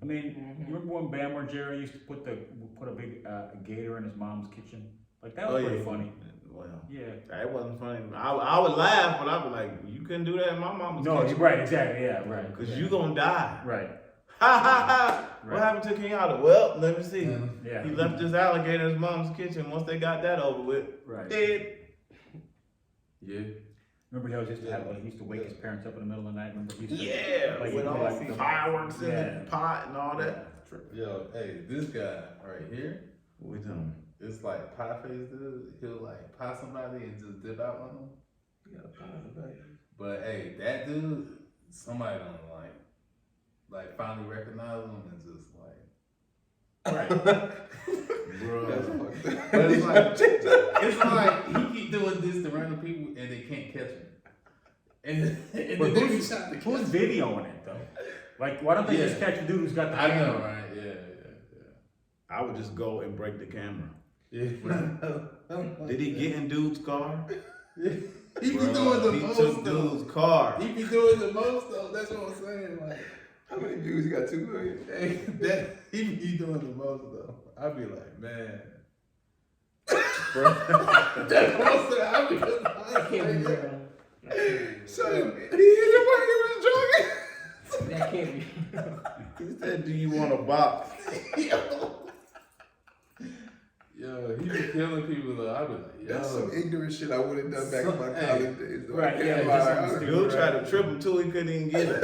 I mean, you remember when Bam Margera used to put a big gator in his mom's kitchen? Like that was pretty funny. Well, Yeah. it wasn't funny. I would laugh, but I'd be like, you couldn't do that in my mama's No, kitchen. you're right. Exactly. Yeah. Right. Cause yeah. you gonna die. Right. Ha ha ha! What Right. happened to Kenyatta? Well, let me see. Yeah. He left this alligator in his mom's kitchen. Once they got that over with, Right. dead. Yeah. Remember he always used to have like he used to wake his parents up in the middle of the night. Remember he used to, Yeah, like, with he'd all like the the- fireworks in Yeah. the pot and all that. Yo, hey, this guy right here, What we doing? it's like pie face dude. He'll like pie somebody and just dip out on them. You got a phone, right? But hey, that dude, somebody don't like. like finally recognize him and just like. Right. Bro. That's fucked up. But it's like he keep doing this to random people and they can't catch him. And But then who's videoing it though? Like, why don't they just catch the dude who's got the I camera? know, right? Yeah. I would just go and break the camera. Yeah. Did he get in dude's car? He be Bro, doing the he most took though. dude's car. He be doing the most though. That's what I'm saying. Like How many views? You got 2 million? hey, that he be doing the most though. I be like, man. Bro. That's what I'm saying. I be That can't be like, real. That can't be So he hit your when he was jogging. real. That can't be real. He said, do you want a box? Yo, he be killing people though. I be like, That's some yo. ignorant shit I would have done back in my Hey. college days. Though. Right, I can't yeah, lie. just I something would've- stupid. Dude tried to trip him till he couldn't even get it.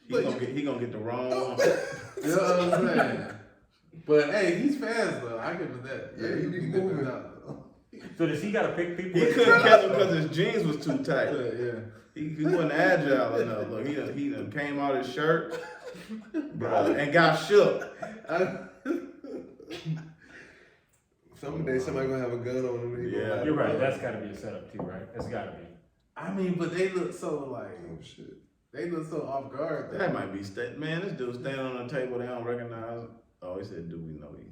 He gonna get the wrong one. You know what I'm saying? But hey, he's fast though. I give him that. Yeah, he be good moving. out, though. So does he gotta pick people? He couldn't catch him because his jeans was too tight. Yeah. He wasn't agile enough. Look, he done came out his shirt, bro, and got shook. Someday somebody gonna have a gun on him. And he gonna Yeah. like, You're right. That's gotta be a setup too, right? That's gotta be. I mean, but they look so like Oh shit. they look so off guard. That might be man. This dude standing on the table. They don't recognize him. Oh, he said, "Do we know you?"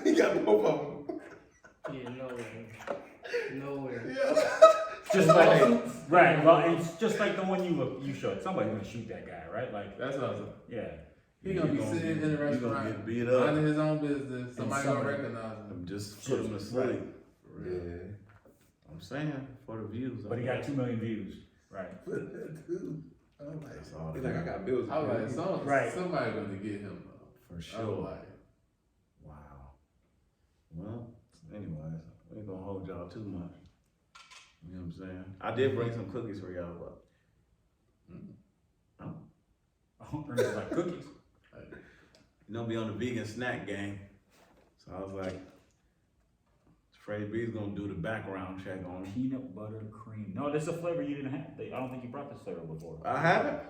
He got both of them. Yeah, no way. No way. Just like right. Well, it's just like the one you showed. Somebody's gonna shoot that guy, right? Like, That's awesome. yeah. He gonna be sitting in the He gonna restaurant, get beat up. minding his own business. Somebody gonna somebody- recognize him. Just put him to sleep. Right. Yeah. I'm saying for the views. But he got 2 million views, right? Dude, I'm like, That's all. He's like, I got bills. I was like, Right. somebody gonna get him though. For I was sure. like, Wow. Well, anyways, we ain't gonna hold y'all too much. You know what I'm saying? I did bring some cookies for y'all, but Oh, Ernest like cookies. you know, be on the vegan snack game. So I was like, Freddie B's gonna do the background check on him. Peanut butter cream. No, this is a flavor you didn't have. I don't think you brought this flavor before. I haven't.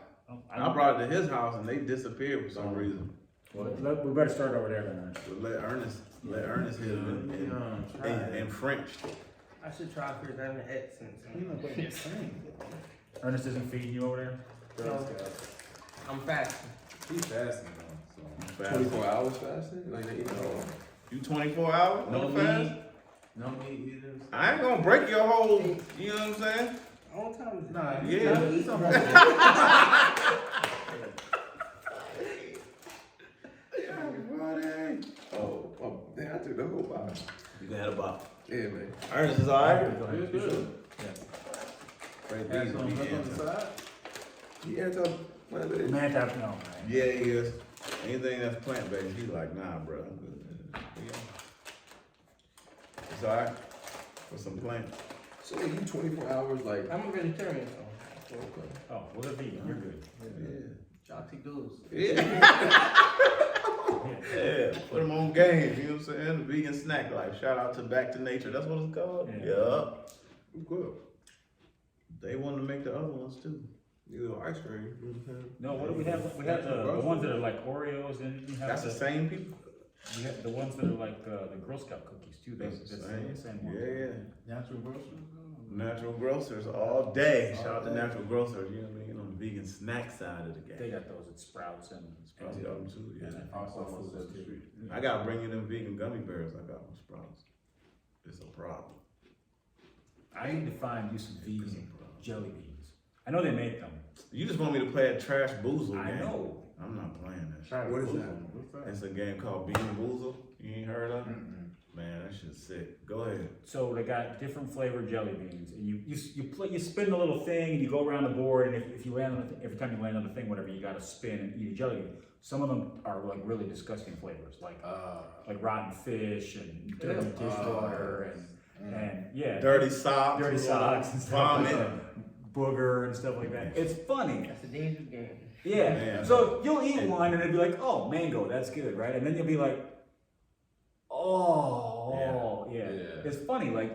I I brought it to his house and they disappeared for some reason. Well, we better start over there then. But let Ernest hit him and French. I should try first. I haven't had since. Ernest isn't feeding you over there? No, I'm fasting. he's fasting though. So 24 hours fasting? Like they eat all. You 24 hours? no fast? meat, no meat either. I ain't gonna break your whole, you know what I'm saying? All time is Nah, Yeah. he's talking Oh, damn, I took the whole box. You can have a box. Yeah, man. Ernest is alright. Go ahead. It's good. Freddie Have B's some vegan. milk on the side. He anti-plant-based. Man, that, no, man. Yeah, he is. Anything that's plant-based, he's like, nah, bro. I'm good. Yeah. It's alright. For some plant. So you 24 hours like. I'm a vegetarian, so. Oh, well, they're vegan. You're good. Y'all take those. Yeah, put them on game, you know what I'm saying? The vegan snack life. Shout out to Back to Nature. That's what it's called? Yeah. Yup. Good. They wanted to make the other ones too. You little ice cream. You know what I'm saying? No, what do we have? We have the ones that are like Oreos, and you have That's the same people? we have the ones that are like the Girl Scout cookies too. That's the same. Same ones. Yeah. Natural groceries. Natural grocers all day. Shout out to natural grocers, you know what I mean? On the vegan snack side of the They game. got those at Sprouts and Sprouts got them too, yeah. Also, Whole Foods almost too. street. I gotta bring you them vegan gummy bears I got from Sprouts. It's a problem. I need to find you some vegan jelly beans. I know they make them. You just want me to play a trash boozle game. I know. I'm not playing that shit. What is that? What's that? It's a game called Bean Boozle. You ain't heard of it? Man, that shit's sick. Go ahead. So they got different flavored jelly beans, and you spin the little thing, and you go around the board, and if you land on the every time you land on the thing, whatever, you got to spin and eat a jelly bean. Some of them are like really disgusting flavors, like rotten fish and dirty dishwater and yeah, Dirty socks. dirty socks and stuff like Vomit. that, booger and stuff like that. It's funny. That's a dangerous game. Yeah. Man. So you'll eat one and it'll be like, oh, mango, that's good, right? And then you'll be like, oh, yeah. Yeah. It's funny, like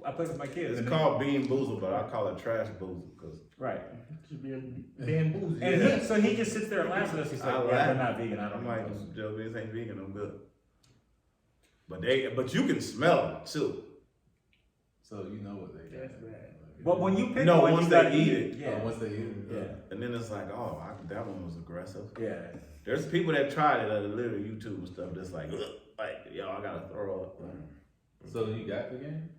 I play with my kids. It's and called Bean Boozle, but I call it Trash Boozle because right. Just being bamboozled. And so he just sits there and laughs at us. He's like, I "Yeah, laugh. we're not vegan. I don't I'm eat like, those." Joe, this ain't vegan. I'm good. But you can smell it too. So you know what they got. That's bad. But when you pick No, one, once you they gotta eat eat it. Yeah. Once they eat it. Yeah. And then it's like, oh, that one was aggressive. Yeah. There's people that tried it on literally YouTube and stuff that's like, yo, I gotta throw up. So you got the game?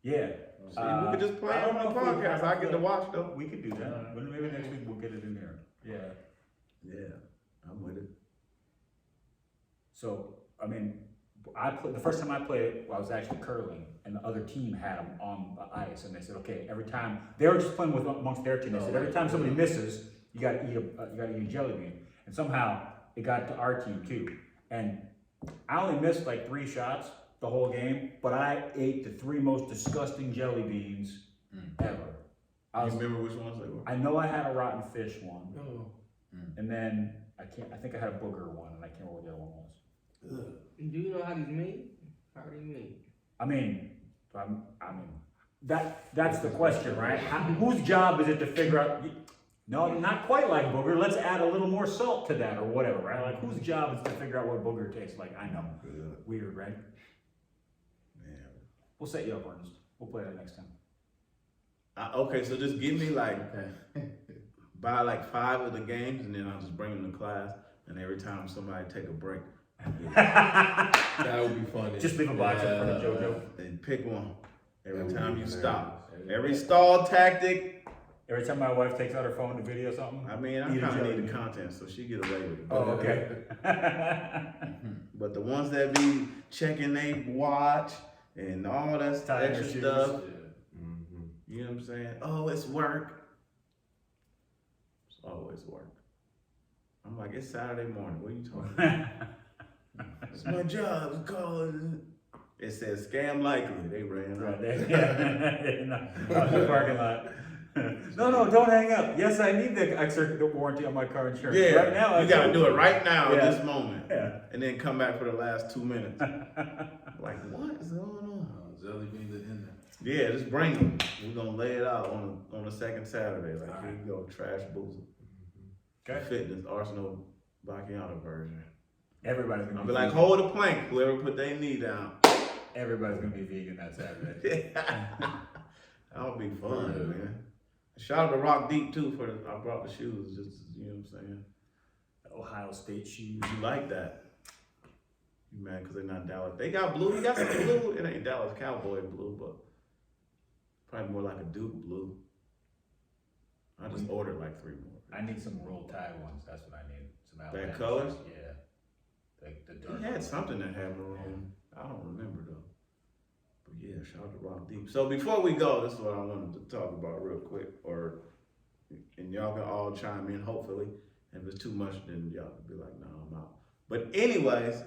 Yeah. See, we could just play I it don't on the know if we podcast. have I get to the- watch though. We could do that. But maybe next week we'll get it in there. Yeah. Yeah, I'm with it. So, I mean, the first time I played, I was actually curling, and the other team had them on the ice, and they said, okay, every time they were just playing with amongst their team. They said every time somebody misses, you gotta eat a jelly bean. And somehow it got to our team too. And I only missed like 3 shots the whole game, but I ate the 3 most disgusting jelly beans ever. You remember which ones they were? I know I had a rotten fish one, Oh. and then I think I had a booger one, and I can't remember what the other one was. Do you know how these made? How are they made? I mean, that's the question, right? Whose job is it to figure out? No, not quite like booger. Let's add a little more salt to that, or whatever, right? Like, whose job is to figure out what booger tastes like? I know. Good. Weird, right? Man. We'll set you up, Ernest. We'll play that next time. Okay, so just give me like buy like 5 of the games, and then I'll just bring them to class. And every time somebody take a break, That would be funny. Just leave a box in front of JoJo. and pick one. That Every would time be you hilarious. stop, every stall tactic. Every time my wife takes out her phone to video something. I mean, I eat a kind of jelly need the bean. content, so she get away with it. Oh, okay. But the ones that be checking they watch and all that Tying their extra shoes. stuff, Mhm. you know what I'm saying? Oh, it's work. It's always work. I'm like, it's Saturday morning. What are you talking about? It's my job. It's called. It says scam likely. They ran Right out. there. Yeah. No, out in the parking lot. No, don't hang up. Yes, I need the extra warranty on my car insurance. Yeah, Right now. you gotta do it right now Yeah. at this moment, Yeah. and then come back for the last 2 minutes. Like, what is going on? Jelly beans are in there. Yeah, just bring them. We're gonna lay it out on the second Saturday. Like, here you go, Trash Boozle. Okay. Fitness Arsenal Bacchiano version. Everybody's gonna I'll be be like, vegan. hold the plank. Whoever put their knee down. Everybody's gonna be vegan that Saturday. That'll be fun, Yeah. man. Shout out to Rock Deep too for I brought the shoes. Just you know what I'm saying. Ohio State shoes. You like that? You mad because they're not Dallas? They got blue. You got some blue. It ain't Dallas Cowboy blue, but probably more like a Duke blue. I just ordered like 3 more. I need some roll tide ones. That's what I need. Some Alabama colors? shoes. Yeah. The dark. He had something that had maroon. I don't remember though. But yeah, shout out to Rock Deep. So before we go, this is what I wanted to talk about real quick, and y'all can all chime in hopefully. If it's too much, then y'all can be like, no, I'm out. But anyways,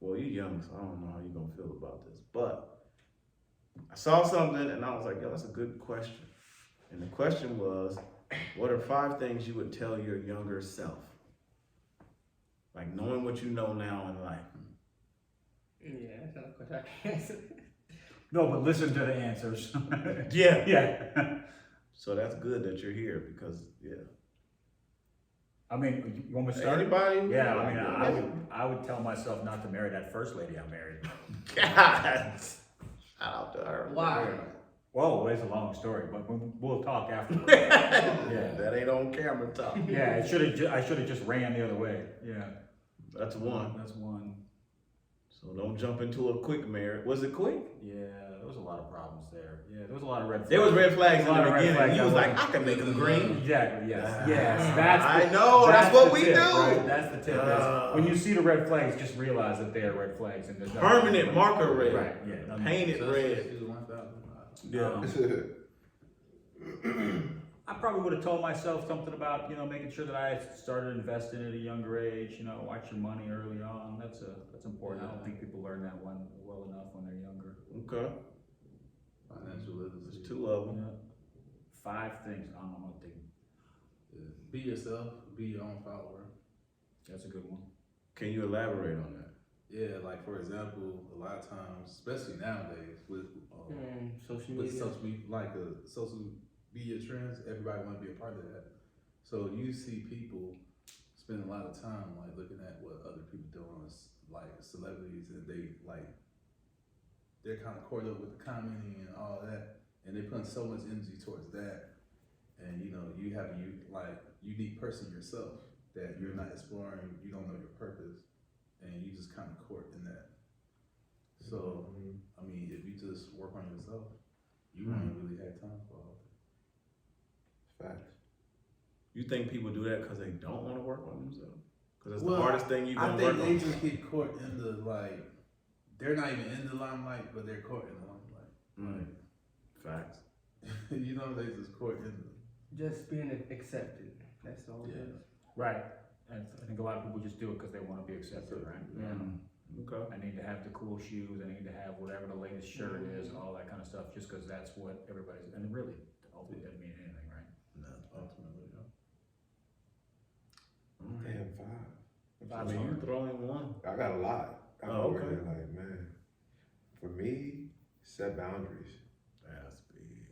well, you young, so I don't know how you gonna feel about this. But I saw something and I was like, yo, that's a good question. And the question was, what are 5 things you would tell your younger self? Like knowing what you know now in life. Yeah, that's not a question I can answer. No, but listen to the answers. Yeah. Yeah. So that's good that you're here because, yeah. I mean, you want me to start? Anybody? Yeah, I mean, I would tell myself not to marry that first lady I married. God. Shout out to her. Why? Whoa, it's a long story, but we'll talk afterwards. Yeah. That ain't on camera talk. Yeah, I should have just ran the other way. Yeah, That's one. that's one. So don't jump into a quick marriage. Was it quick? Yeah, there was a lot of problems there. Yeah, there was a lot of red flags. There was red flags in A lot the of red beginning. flags. He was like, I can make them green. Exactly. Yes. Ah, Yes. That's. I know, that's what the we tip, do. Right? That's the tip. Yes. Ah. When you see the red flags, just realize that they are red flags, and there's nothing- Permanent marker red. Right. Yeah. nothing- Painted So red. she's 1,000. Yeah. I probably would have told myself something about, making sure that I started investing at a younger age, watch your money early on. That's important. I don't think people learn that one well enough when they're younger. Okay. Financial literacy. There's 2 of them. 5 things. I don't know what they, Be yourself. Be your own follower. that's a good one. Can you elaborate on that? Yeah, like for example, a lot of times, especially nowadays with Social with media. social media trends, everybody want to be a part of that. So you see people spend a lot of time like looking at what other people doing, like celebrities, and they're kind of caught up with the commenting and all that, and they put so much energy towards that. And you know, you have a unique person yourself that you're not exploring. You don't know your purpose, and you just kind of caught in that. So, I mean, if you just work on yourself, you won't really have time for all that. Facts. You think people do that because they don't want to work on themselves? Because it's Well, the hardest thing you I can think work they on. just get caught in the they're not even in the limelight, but they're caught in the limelight. Facts. You know, they just caught in the. Just being accepted. That's all. Yeah. It is. Right. And I think a lot of people just do it because they want to be accepted, right? Okay. I need to have the cool shoes. I need to have whatever the latest shirt is, all that kind of stuff, just because that's what everybody's. And really, ultimately, doesn't mean anything, right? No. Ultimately, yeah. Damn, 5. I mean, you throw in one. I got a lot. I'm Oh, okay. really like, man. For me, set boundaries. That's big.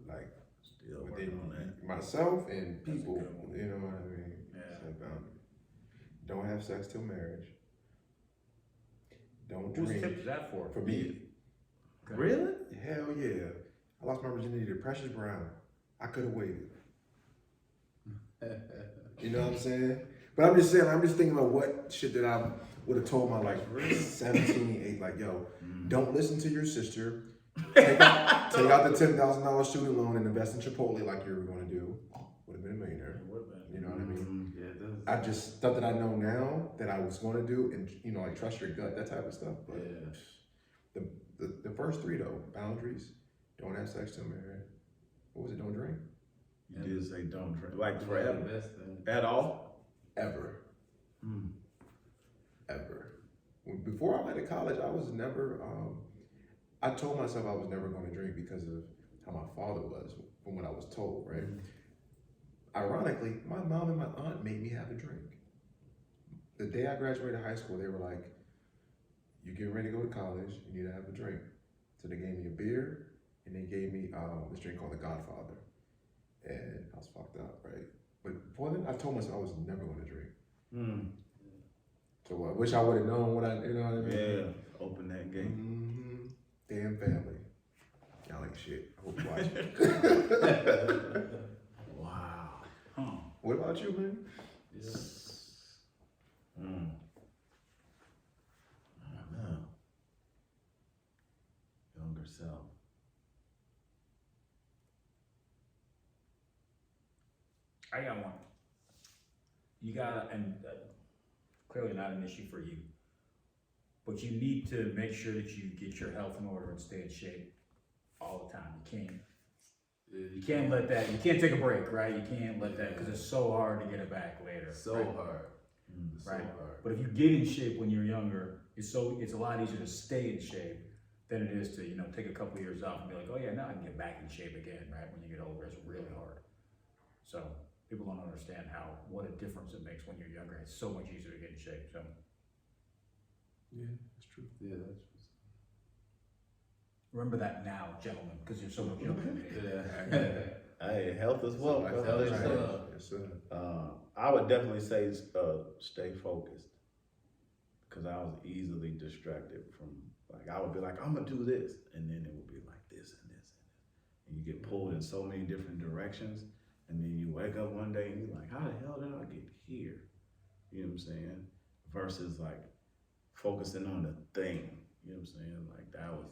Like Still working on within that. myself and That's a people. good one. You know what I mean? Yeah. Set boundaries. Don't have sex till marriage. Don't Whose drink. tip is that for? For me. Okay. Really? Hell yeah. I lost my virginity to Precious Brown. I could have waited. You know what I'm saying? But I'm just saying, I'm just thinking about what shit that I would have told my like 17, 8, like, yo, don't listen to your sister. Take out the $10,000 student loan and invest in Chipotle like you were going to do. Would have been a millionaire. You know what I mean? Yeah, it does. I just stuff that I know now that I was going to do, and you know, like trust your gut, that type of stuff. But the first 3 though, boundaries, don't have sex till married. What was it? Don't drink. You did say don't drink. Like The forever. best thing. At all? Ever. Ever. Before I went to college, I was never. I told myself I was never going to drink because of how my father was, from what I was told. Right. Ironically, my mom and my aunt made me have a drink. The day I graduated high school, they were like, "You getting ready to go to college? You need to have a drink." So they gave me a beer, and they gave me this drink called the Godfather, and I was fucked up, right? But before then, I told myself I was never going to drink. So I wish I would have known what you know what I mean? Yeah. Open that gate. Damn family. Y'all ain't shit. I hope you watch it. Wow. What about you, man? Yeah. I don't know. Younger self. I got one. You gotta, and clearly not an issue for you, but you need to make sure that you get your health in order and stay in shape all the time. You can't let that, you can't take a break, right? You can't let that, because it's so hard to get it back later. So right? hard. It's Right. so hard. But if you get in shape when you're younger, it's a lot easier to stay in shape than it is to, take a couple years off and be like, oh yeah, now I can get back in shape again, right? When you get older, it's really hard. So people don't understand what a difference it makes when you're younger. It's so much easier to get in shape. So Yeah, that's true. Yeah, that's remember that now, gentlemen, because you're so much younger than me. yeah. Hey, health is wealth. Health brother. is Right. wealth. Yes, sir. I would definitely say stay focused, because I was easily distracted from, like, I would be like, I'm gonna do this, and then it would be like this and this and this, and you get pulled in so many different directions, and then you wake up one day and you're like, how the hell did I get here? You know what I'm saying? Versus like focusing on the thing. You know what I'm saying? Like that was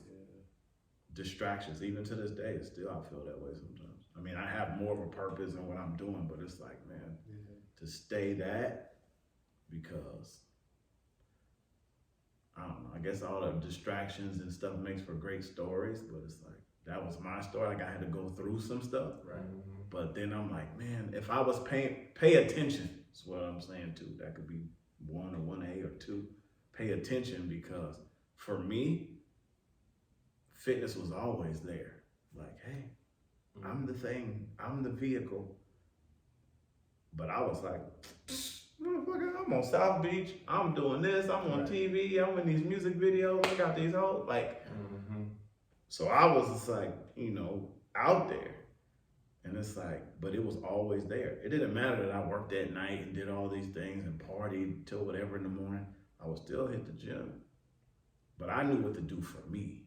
distractions. Even to this day, still I feel that way sometimes. I mean, I have more of a purpose in what I'm doing, but it's like, man, to stay that, because I don't know, I guess all the distractions and stuff makes for great stories, but it's like, that was my story. Like I had to go through some stuff, right? But then I'm like, man, if I was pay attention, is what I'm saying too. That could be 1 or 1A or 2. Pay attention, because for me, fitness was always there. Like, hey, I'm the thing, I'm the vehicle. But I was like, Motherfucker, I'm on South Beach. I'm doing this. I'm on TV. I'm in these music videos. I got these whole like. So I was just like, you know, out there. And it's like, but it was always there. It didn't matter that I worked at night and did all these things and partied till whatever in the morning. I would still hit the gym. But I knew what to do for me.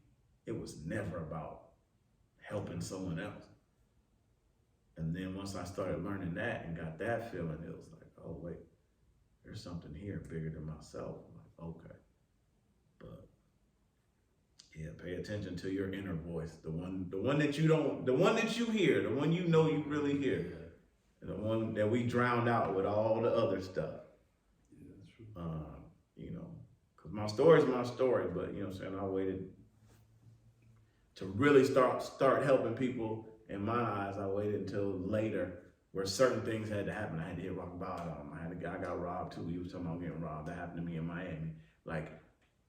It was never about helping someone else. And then once I started learning that and got that feeling, it was like, oh wait, there's something here bigger than myself. I'm like, okay. But yeah, pay attention to your inner voice. The one that you don't, the one that you hear, the one you know you really hear. And the one that we drowned out with all the other stuff. Yeah, that's true. You know, cause my story is my story, but you know what I'm saying, I waited to really start helping people. In my eyes, I waited until later where certain things had to happen. I had to hit rock bottom. I got robbed too. You was talking about getting robbed. That happened to me in Miami. Like,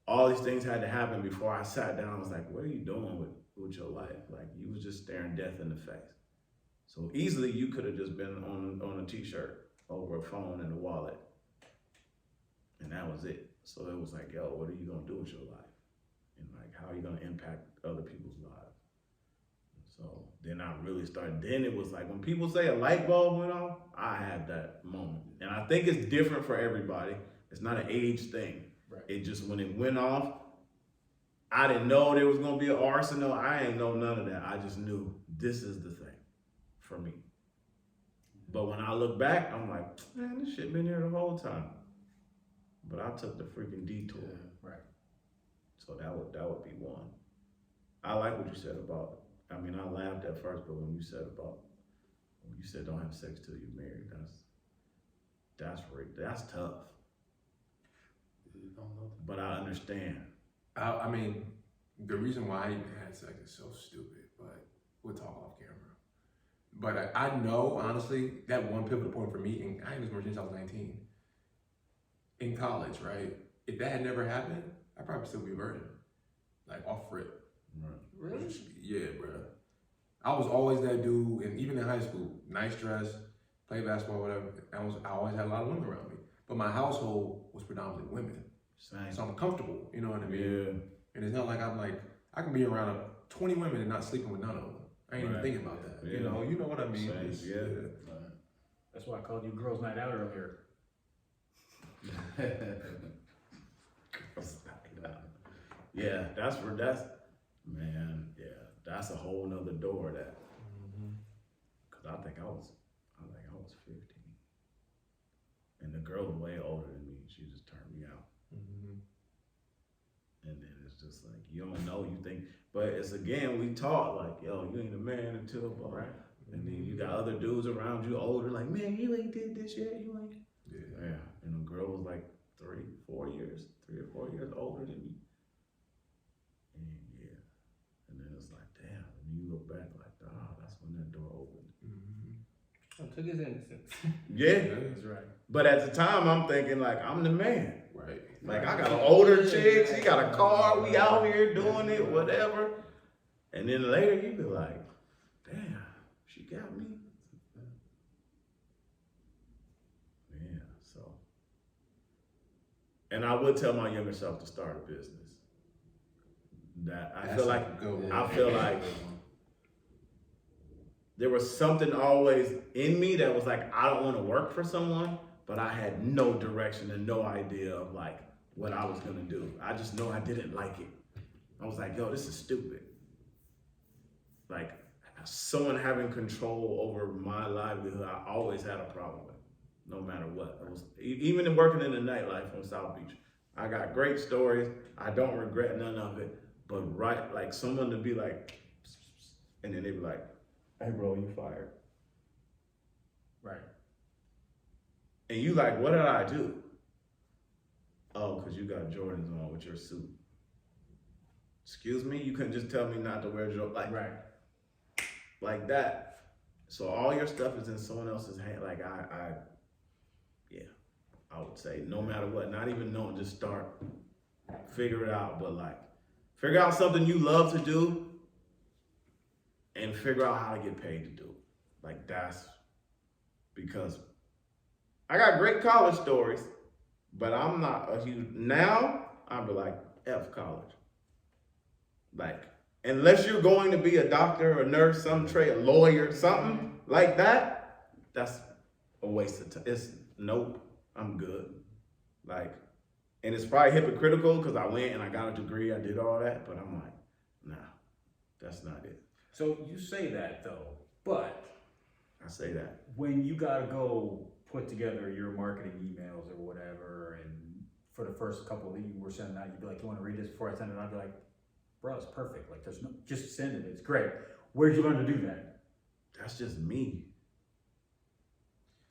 all these things had to happen before I sat down. I was like, what are you doing with your life? Like, you was just staring death in the face. So easily you could have just been on a t-shirt over a phone and a wallet. And that was it. So it was like, yo, what are you gonna do with your life? And like, how are you gonna impact other people's lives? So then I really started, then it was like, when people say a light bulb went off, I had that moment. And I think it's different for everybody. It's not an age thing. Right. It just, when it went off, I didn't know there was gonna be an arsenal. I ain't know none of that. I just knew this is the thing for me. But when I look back, I'm like, man, this shit been here the whole time. But I took the freaking detour. Yeah, right. So that would be one. I like what you said about it. I mean, I laughed at first, but when you said don't have sex till you're married, that's tough. You don't know. But I understand. I mean, the reason why I even had sex is so stupid, but we'll talk off camera. But I know, honestly, that one pivotal point for me, and I ain't been since I was 19, in college, right? If that had never happened, I'd probably still be a virgin, like off rip. Right. Really? Yeah, bro. I was always that dude, and even in high school, nice dress, play basketball, whatever. I always had a lot of women around me, but my household was predominantly women, Same. so I'm comfortable. You know what I mean? Yeah. And it's not like I can be around 20 women and not sleeping with none of them. I ain't even Right. thinking about that. Yeah. You know what I mean? Same, It's- yeah. That's why I called you Girls Night Out earlier. Yeah, that's a whole nother door that, cause I think I was 15. And the girl was way older than me. She just turned me out. And then it's just like, you don't know, you think, but it's again, we taught like, yo, you ain't a man until, right? And then you got other dudes around you older, like, man, you ain't did this yet, you ain't. Yeah, and the girl was like 3 or 4 years older than me. And yeah, and then it's like, damn, when you look back like, that's when that door opened. I took his innocence. Yeah, That's right. but at the time, I'm thinking like, I'm the man. Right. Like, I got an older chick, she got a car, we out here doing it, whatever. And then later you be like, damn, she got me. Yeah, so. And I would tell my younger self to start a business. That I feel like there was something always in me that was like, I don't want to work for someone, but I had no direction and no idea of like what I was gonna do. I just know I didn't like it. I was like, yo, this is stupid. Like, someone having control over my livelihood, I always had a problem with, no matter what. I was, even in working in the nightlife on South Beach, I got great stories. I don't regret none of it. But like someone to be like, and then they be like, hey bro, you fired. Right. And you like, what did I do? Oh, because you got Jordans on with your suit. Excuse me? You couldn't just tell me not to wear Jordans. Like, Right. Like that. So all your stuff is in someone else's hand. Like I would say no matter what, not even knowing, just start, figure it out. But like, figure out something you love to do and figure out how to get paid to do it. Like that's because I got great college stories, but I'm not a huge, now I'd be like, F college. Like, unless you're going to be a doctor, a nurse, some trade, a lawyer, something like that, that's a waste of time. It's nope, I'm good. Like, and it's probably hypocritical because I went and I got a degree, I did all that, but I'm like, nah, that's not it. So you say that though, but I say that. when you gotta go put together your marketing emails or whatever, and for the first couple that you were sending out, you'd be like, you wanna read this before I send it? I'd be like, bro, it's perfect. Like, there's no, just send it, it's great. Where'd you learn to do that? That's just me.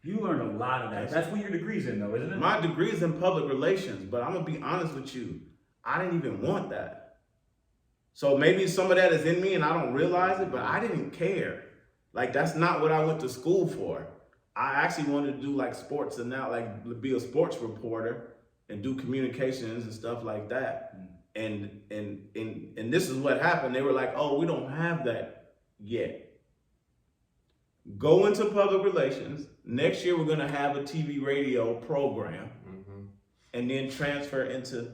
You learned a lot of that. That's what your degree's in though, isn't it? My degree's in public relations, but I'm gonna be honest with you, I didn't even want that. So maybe some of that is in me and I don't realize it, but I didn't care. Like, that's not what I went to school for. I actually wanted to do like sports and now like be a sports reporter and do communications and stuff like that. And this is what happened. They were like, oh, we don't have that yet. Go into public relations. Next year, we're going to have a TV radio program and then transfer into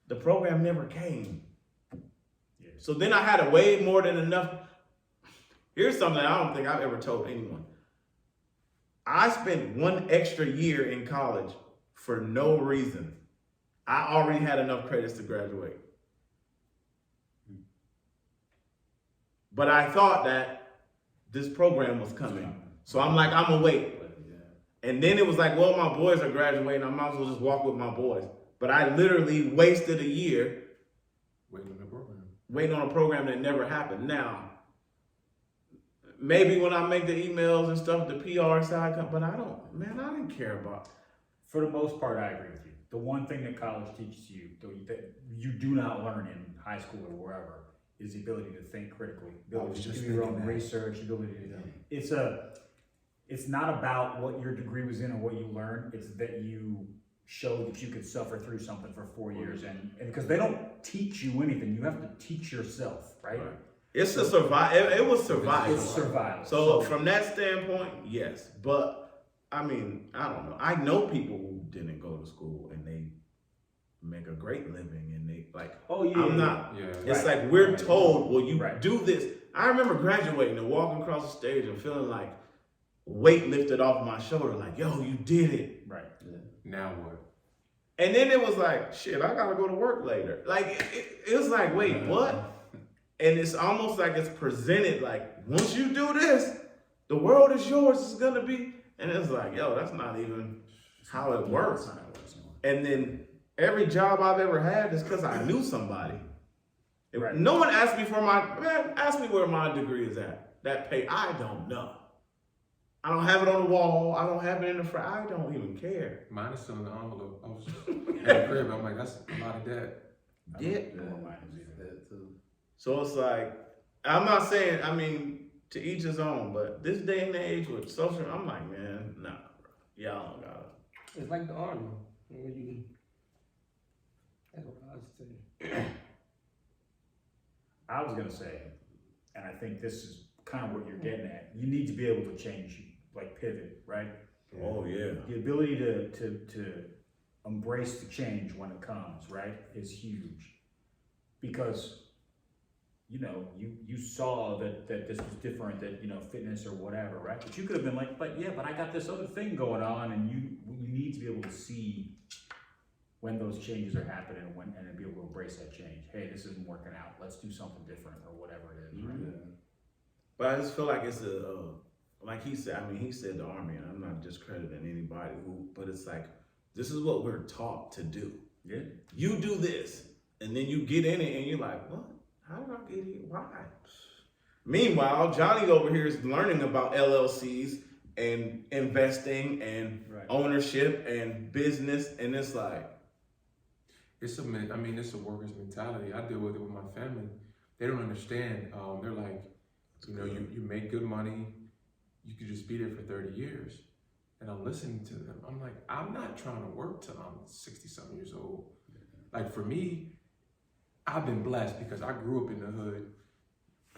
the program never came. Yeah. So then I had a way more than enough. Here's something I don't think I've ever told anyone. I spent 1 extra year in college for no reason. I already had enough credits to graduate. But I thought that this program was coming. So I'm like, I'm gonna wait. And then it was like, well, my boys are graduating. I might as well just walk with my boys. But I literally wasted a year waiting on a program that never happened. Now, maybe when I make the emails and stuff, the PR side comes, but I didn't care about. For the most part, I agree with you. The one thing that college teaches you that you do not learn in high school or wherever is the ability to think critically, ability to do your own research, ability to. It's not about what your degree was in or what you learned. It's that you show that you could suffer through something for 4 years, and because they don't teach you anything, you have to teach yourself, right? It's a survival. It was survival. It's survival. So from that standpoint, yes. But I mean, I don't know. I know people who didn't go to school and they make a great living and they like. Oh yeah. I'm not. Yeah. It's Right. like we're told, well, you Right. do this. I remember graduating and walking across the stage and feeling like weight lifted off my shoulder. Like, yo, you did it. Right. Now what? And then it was like, shit, I gotta go to work later. Like, it was like, wait, what? And it's almost like it's presented like, once you do this, the world is yours. It's gonna be. And it's like, yo, that's not even how it works. And then every job I've ever had is because I knew somebody. Right. No one asked me ask me where my degree is at. That pay, I don't know. I don't have it on the wall. I don't have it in the front. I don't even care. Mine is still in the envelope. I was at the crib. I'm like, that's a lot of debt. Yeah. That too. So it's like, I'm not saying, I mean, to each his own, but this day and age with social, I'm like, man, nah, bro. Y'all don't got it. It's like the army. That's what I was saying. I was gonna say, and I think this is kind of what you're getting at. You need to be able to change, like pivot, right? Oh yeah. The ability to embrace the change when it comes, right, is huge. Because, you know, you saw that this was different, that, you know, fitness or whatever, right? But you could have been like, but I got this other thing going on, and you need to be able to see when those changes are happening and then be able to embrace that change. Hey, this isn't working out. Let's do something different or whatever it is, right? Yeah. But I just feel like it's like he said, I mean, he said the army, and I'm not discrediting anybody but it's like, this is what we're taught to do. Yeah. You do this, and then you get in it, and you're like, what? How did I get here? Why? Meanwhile, Johnny over here is learning about LLCs and investing and ownership and business, and it's like, It's a worker's mentality. I deal with it with my family. They don't understand. They're like, you know, you make good money. You could just be there for 30 years. And I'm listening to them. I'm like, I'm not trying to work till I'm 60-something years old. Like for me, I've been blessed because I grew up in the hood,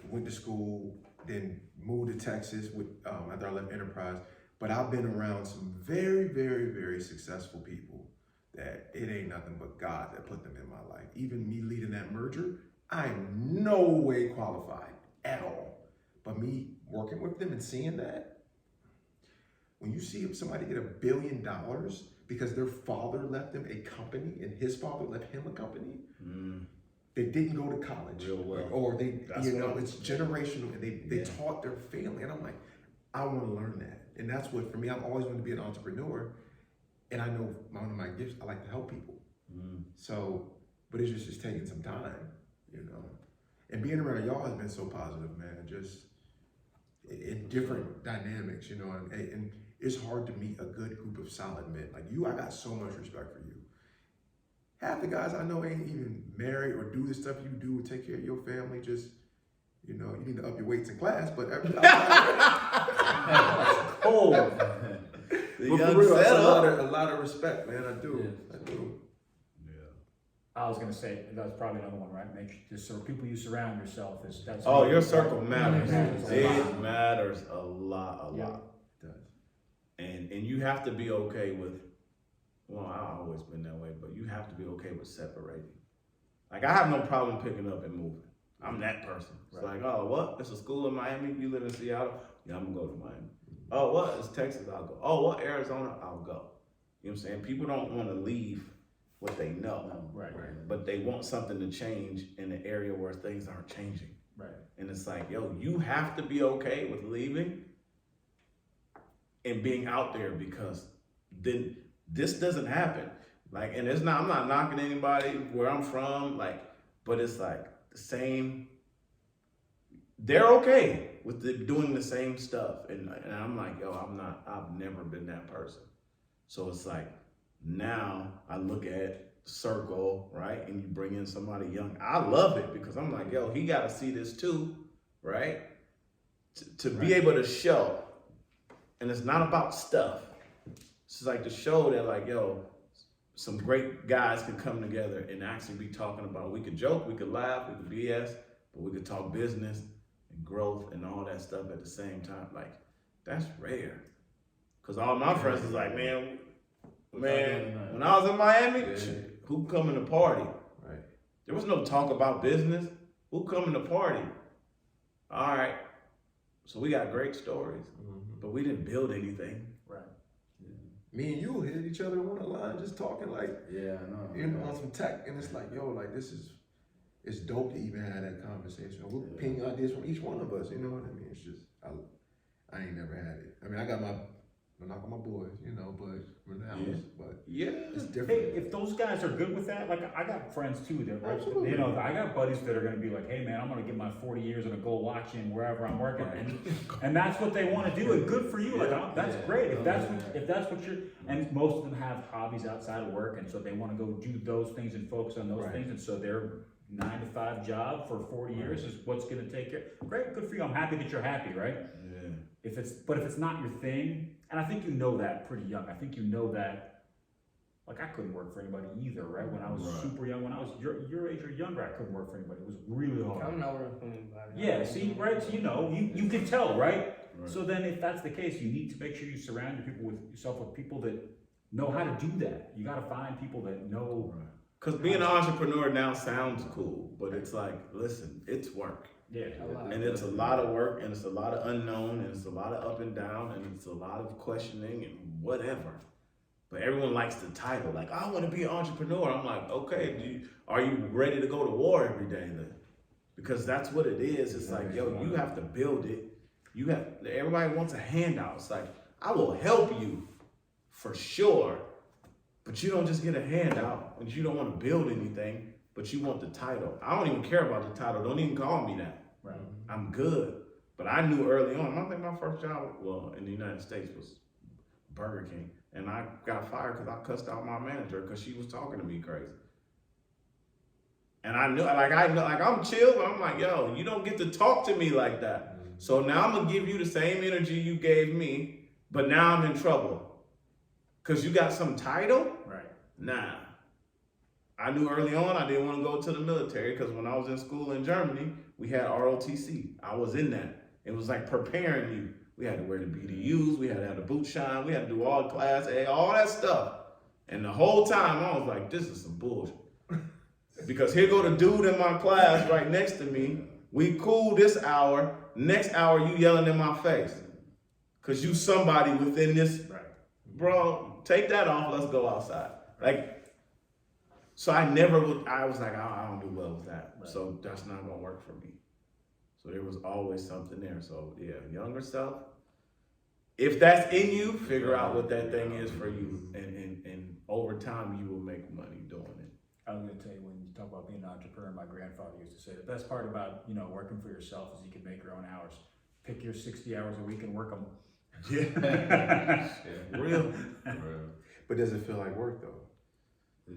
went to school, then moved to Texas with after I left Enterprise. But I've been around some very, very, very successful people that it ain't nothing but God that put them in my life. Even me leading that merger, I'm no way qualified at all. But me working with them and seeing that, when you see somebody get $1 billion because their father left them a company and his father left him a company, they didn't go to college, Real well. or they, That's you know, what- it's generational, and they taught their family, and I'm like, I want to learn that, and that's what for me. I've always wanted to be an entrepreneur, and I know one of my gifts, I like to help people. So, but it's just taking some time, you know. And being around y'all has been so positive, man. Just in different dynamics, you know, and it's hard to meet a good group of solid men. Like you, I got so much respect for you. Half the guys I know ain't even married or do the stuff you do, take care of your family. Just, you know, you need to up your weights in class, but Oh, The but young for real, that's setup. a lot of respect, man. I do. I do. I was gonna say, that's probably another one, right? Make sure the people you surround yourself is, that's. Oh, your circle matters. Matters a It lot. matters a lot. Yeah. It does. And you have to be okay with, well, I've always been that way, but you have to be okay with separating. Like I have no problem picking up and moving. I'm that person. It's like, oh, what? It's a school in Miami. You live in Seattle. Yeah, I'm gonna go to Miami. Oh, what? It's Texas. I'll go. Oh, what? Arizona. I'll go. You know what I'm saying? People don't want to leave what they know, Right. but they want something to change in an area where things aren't changing. Right. And it's like, yo, you have to be okay with leaving and being out there, because then this doesn't happen. Like, and it's not, I'm not knocking anybody where I'm from, like, but it's like the same, they're okay with doing the same stuff. And I'm like, yo, I've never been that person. So it's like, now I look at circle, right? And you bring in somebody young. I love it because I'm like, yo, he got to see this too, right? To be able to show. And it's not about stuff. It's just like to show that, like, yo, some great guys can come together and actually be talking about, we could joke, we could laugh, we could BS, but we could talk business and growth and all that stuff at the same time. Like, that's rare. Because all my friends is like, man, when I was in Miami, who coming to party? Right. There was no talk about business. Who coming to party? All right. So we got great stories, but we didn't build anything. Right. Me and you hit each other on the line, just talking like, Yeah, I know. you know, on some tech, and it's like, yo, like it's dope to even have that conversation. We'll ping ideas from each one of us, you know what I mean? It's just, I ain't never had it. I mean, I got my knock on my boys, you know, but we're in the house, but Yeah. it's different. Hey, if those guys are good with that, like I got friends too that, right, Absolutely. you know, I got buddies that are gonna be like, hey man, I'm gonna get my 40 years and go watching wherever I'm working, and that's what they want to do, and good for you. Like that's great if that's what you're. And most of them have hobbies outside of work, and so they want to go do those things and focus on those things, and so their 9-to-5 job for 40 years is what's gonna take care. Great, good for you. I'm happy that you're happy, right? Yeah. If it's not your thing, and I think you know that pretty young. I think you know that. Like I couldn't work for anybody either, right? When I was super young, when I was your age or younger, I couldn't work for anybody. It was really hard. I'm not working for anybody. Yeah, see, right? So you know, you can tell, right? So then, if that's the case, you need to make sure you surround yourself with people that know how to do that. You got to find people that know. Because being an entrepreneur now sounds cool, but it's like, listen, it's work. Yeah. And it's a lot of work, and it's a lot of unknown, and it's a lot of up and down, and it's a lot of questioning and whatever. But everyone likes the title. Like, I want to be an entrepreneur. I'm like, okay, are you ready to go to war every day then? Because that's what it is. It's like, yo, you have to build it. Everybody wants a handout. It's like, I will help you for sure, but you don't just get a handout, and you don't want to build anything, but you want the title. I don't even care about the title. Don't even call me that. Right. I'm good. But I knew early on, I think my first job, well, in the United States was Burger King. And I got fired because I cussed out my manager because she was talking to me crazy. And I knew, I'm chill, but I'm like, yo, you don't get to talk to me like that. So now I'm gonna give you the same energy you gave me, but now I'm in trouble. Cause you got some title? Right. Nah. I knew early on I didn't want to go to the military because when I was in school in Germany, we had ROTC. I was in that. It was like preparing you. We had to wear the BDUs. We had to have the boot shine. We had to do all class A, all that stuff. And the whole time I was like, this is some bullshit. Because here go the dude in my class right next to me. We cool this hour. Next hour you yelling in my face. Cause you somebody within this. Right. Bro, take that off. Let's go outside. Like, so I was like, I don't do well with that. Right. So that's not gonna work for me. So there was always something there. So yeah, younger self. If that's in you, figure out what that thing is for you. And over time you will make money doing it. I was gonna tell you, when you talk about being an entrepreneur, my grandfather used to say the best part about, you know, working for yourself is you can make your own hours. Pick your 60 hours a week and work them. Yeah. Real. But does it feel like work though?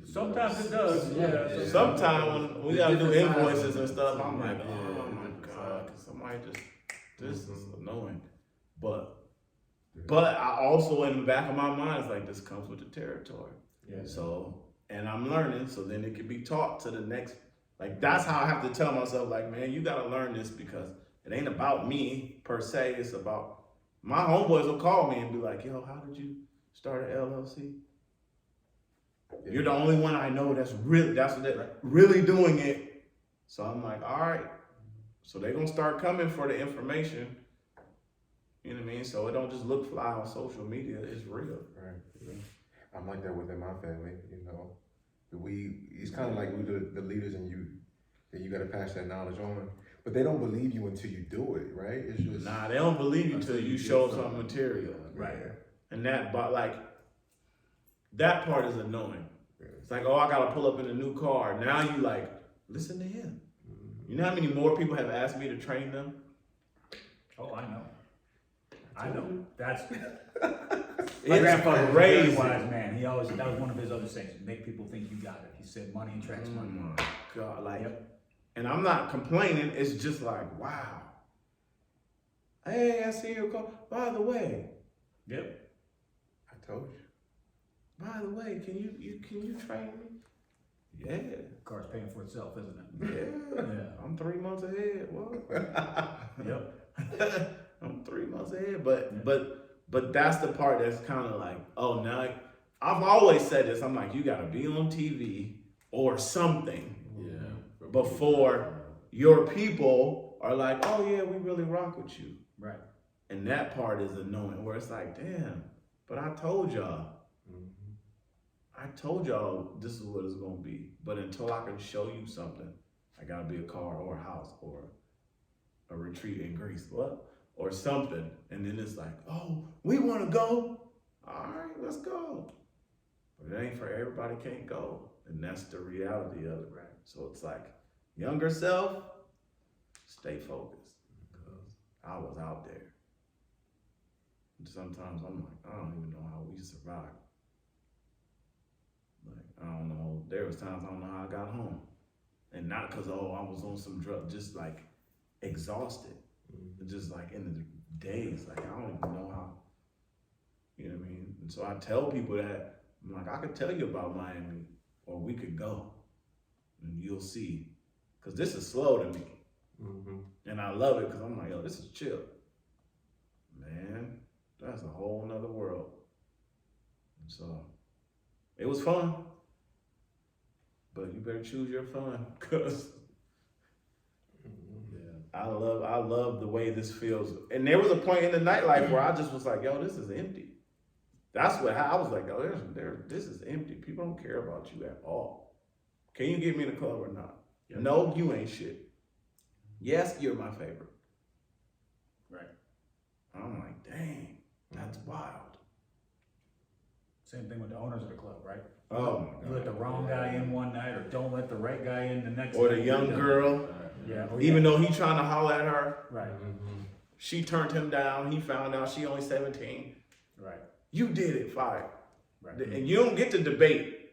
Sometimes it does. Yeah. Sometimes when we gotta do invoices and stuff, I'm like, oh my God, cause somebody this is annoying. But I also in the back of my mind is like, this comes with the territory. Yeah. So, and I'm learning, so then it can be taught to the next, like that's how I have to tell myself, like, man, you gotta learn this because it ain't about me per se, it's about, my homeboys will call me and be like, yo, how did you start an LLC? You're the only one I know that's really doing it. So I'm like, all right. So they're gonna start coming for the information. You know what I mean? So it don't just look fly on social media, it's real. Right. Yeah. I'm like that within my family, you know. It's kind of like we the leaders and you got to pass that knowledge on. But they don't believe you until you do it, right? It's just Nah, they don't believe you till you show some material. Right. And that part is annoying. Yeah. It's like, oh, I gotta pull up in a new car. Now you like, listen to him. You know how many more people have asked me to train them? Oh, I know. I know. That's It's grandfather was a very crazy. wise man. That was one of his other sayings. Make people think you got it. He said money attracts Oh money. my God, like, Yep. and I'm not complaining. It's just like, wow. Hey, I see your car. By the way, Yep. I told you. can you train me? Yeah, Car's paying for itself, isn't it? yeah. Yeah. I'm 3 months ahead. What? Yep. I'm 3 months ahead, but that's the part that's kind of like, oh, now I've always said this. I'm like, you gotta be on TV or something before your people are like, oh yeah, we really rock with you. Right. And that part is annoying, where it's like, damn, but I told y'all. I told y'all this is what it's gonna be. But until I can show you something, I gotta be a car or a house or a retreat in Greece, or something. And then it's like, oh, we wanna go. All right, let's go. But it ain't for everybody, can't go. And that's the reality of it, right? So it's like, younger self, stay focused. Because I was out there. And sometimes I'm like, I don't even know how we survived. Like, I don't know. There was times I don't know how I got home. And not because, I was on some drug, just like exhausted. Just like in the days, like I don't even know how, you know what I mean? And so I tell people that, I'm like, I could tell you about Miami, or we could go, and you'll see. Because this is slow to me. And I love it because I'm like, yo, this is chill. Man, that's a whole nother world. And so, it was fun. But you better choose your fun, because I love the way this feels. And there was a point in the nightlife where I just was like, yo, this is empty. That's what I was like, oh, this is empty. People don't care about you at all. Can you get me in the club or not? Yep. No, you ain't shit. Yes, you're my favorite. Right. I'm like, dang, that's wild. Same thing with the owners of the club, right? Oh my God. You let the wrong guy in one night, or don't let the right guy in the next. Or the night. young girl, Yeah. Oh, even yeah. though he trying to holler at her, Right. she turned him down. He found out she only 17. Right. You did it, fire. Right. And you don't get to debate.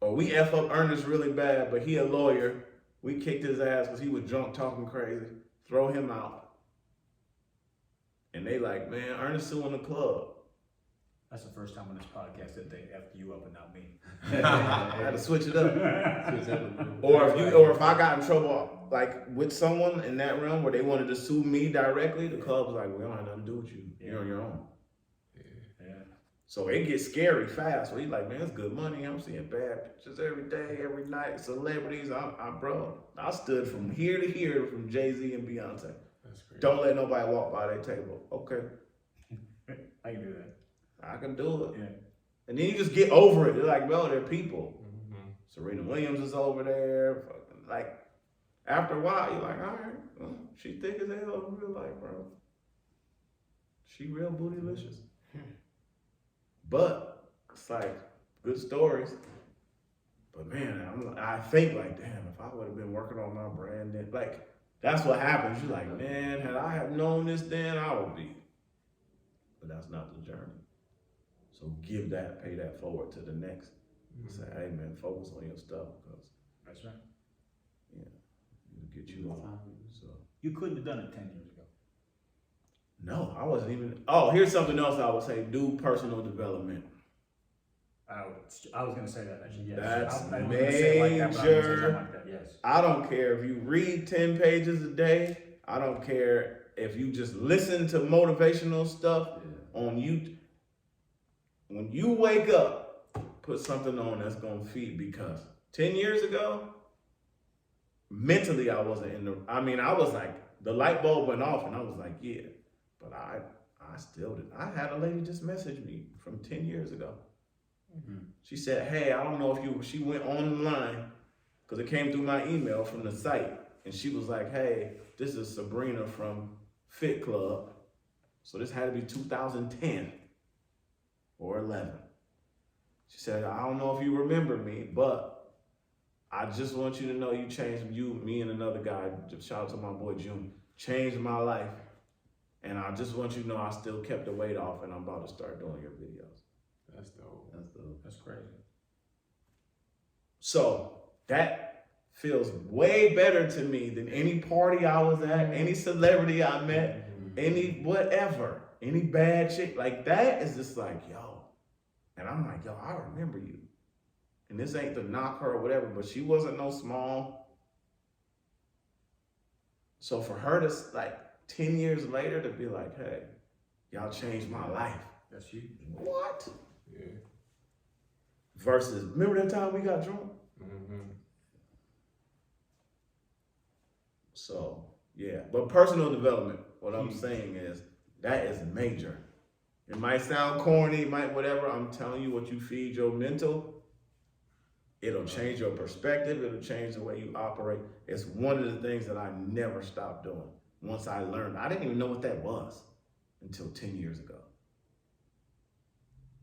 Or we F up Ernest really bad, but he a lawyer. We kicked his ass because he was drunk talking crazy. Throw him out. And they like, man, Ernest suing the club. That's the first time on this podcast that they effed you up and not me. I had to switch it up. Or if I got in trouble like with someone in that realm where they wanted to sue me directly, the club was like, we don't have nothing to do with you. You're on your own. Yeah. So it gets scary fast. So he's like, man, it's good money. I'm seeing bad pictures every day, every night. Celebrities, bro, I stood from here to here from Jay-Z and Beyonce. That's crazy. Don't let nobody walk by their table. Okay, I can do that. I can do it. Yeah. And then you just get over it. They're like, bro, they're people. Mm-hmm. Serena Williams is over there. Fucking, like, after a while, you're like, all right, well, she thick as hell in real life, bro. She real bootylicious. But it's like good stories. But man, I think like, damn, if I would have been working on my brand, then like that's what happens. You're like, man, had I have known this then, I would be. But that's not the journey. So pay that forward to the next. Say, hey man, focus on your stuff because That's right. it'll get you on. So You couldn't have done it 10 years ago. no, I wasn't even. Oh, here's something else I would say: do personal development. I was going to say that actually. Yes. That's I was gonna say it like that, but I was gonna say major. something like that. Yes. I don't care if you read 10 pages a day. I don't care if you just listen to motivational stuff on YouTube. When you wake up, put something on that's gonna feed, because 10 years ago, mentally I wasn't in the, I was like, the light bulb went off and I was like, yeah, but I still did. I had a lady just message me from 10 years ago. Mm-hmm. She said, hey, I don't know if she went online because it came through my email from the site. And she was like, hey, this is Sabrina from Fit Club. So this had to be 2010 or 11. She said, I don't know if you remember me, but I just want you to know you changed me and another guy, shout out to my boy June, changed my life. And I just want you to know I still kept the weight off and I'm about to start doing your videos. That's dope. That's crazy. So that feels way better to me than any party I was at, any celebrity I met, any whatever, any bad chick. Like that is just like, yo. And I'm like, yo, I remember you. And this ain't to knock her or whatever, but she wasn't no small. So for her to like 10 years later to be like, hey, y'all changed my life. That's huge. What? Yeah. Versus, remember that time we got drunk? Mm-hmm. So, yeah. But personal development, what I'm saying is, that is major. It might sound corny, might whatever. I'm telling you, what you feed your mental, it'll change your perspective. It'll change the way you operate. It's one of the things that I never stopped doing. Once I learned, I didn't even know what that was until 10 years ago.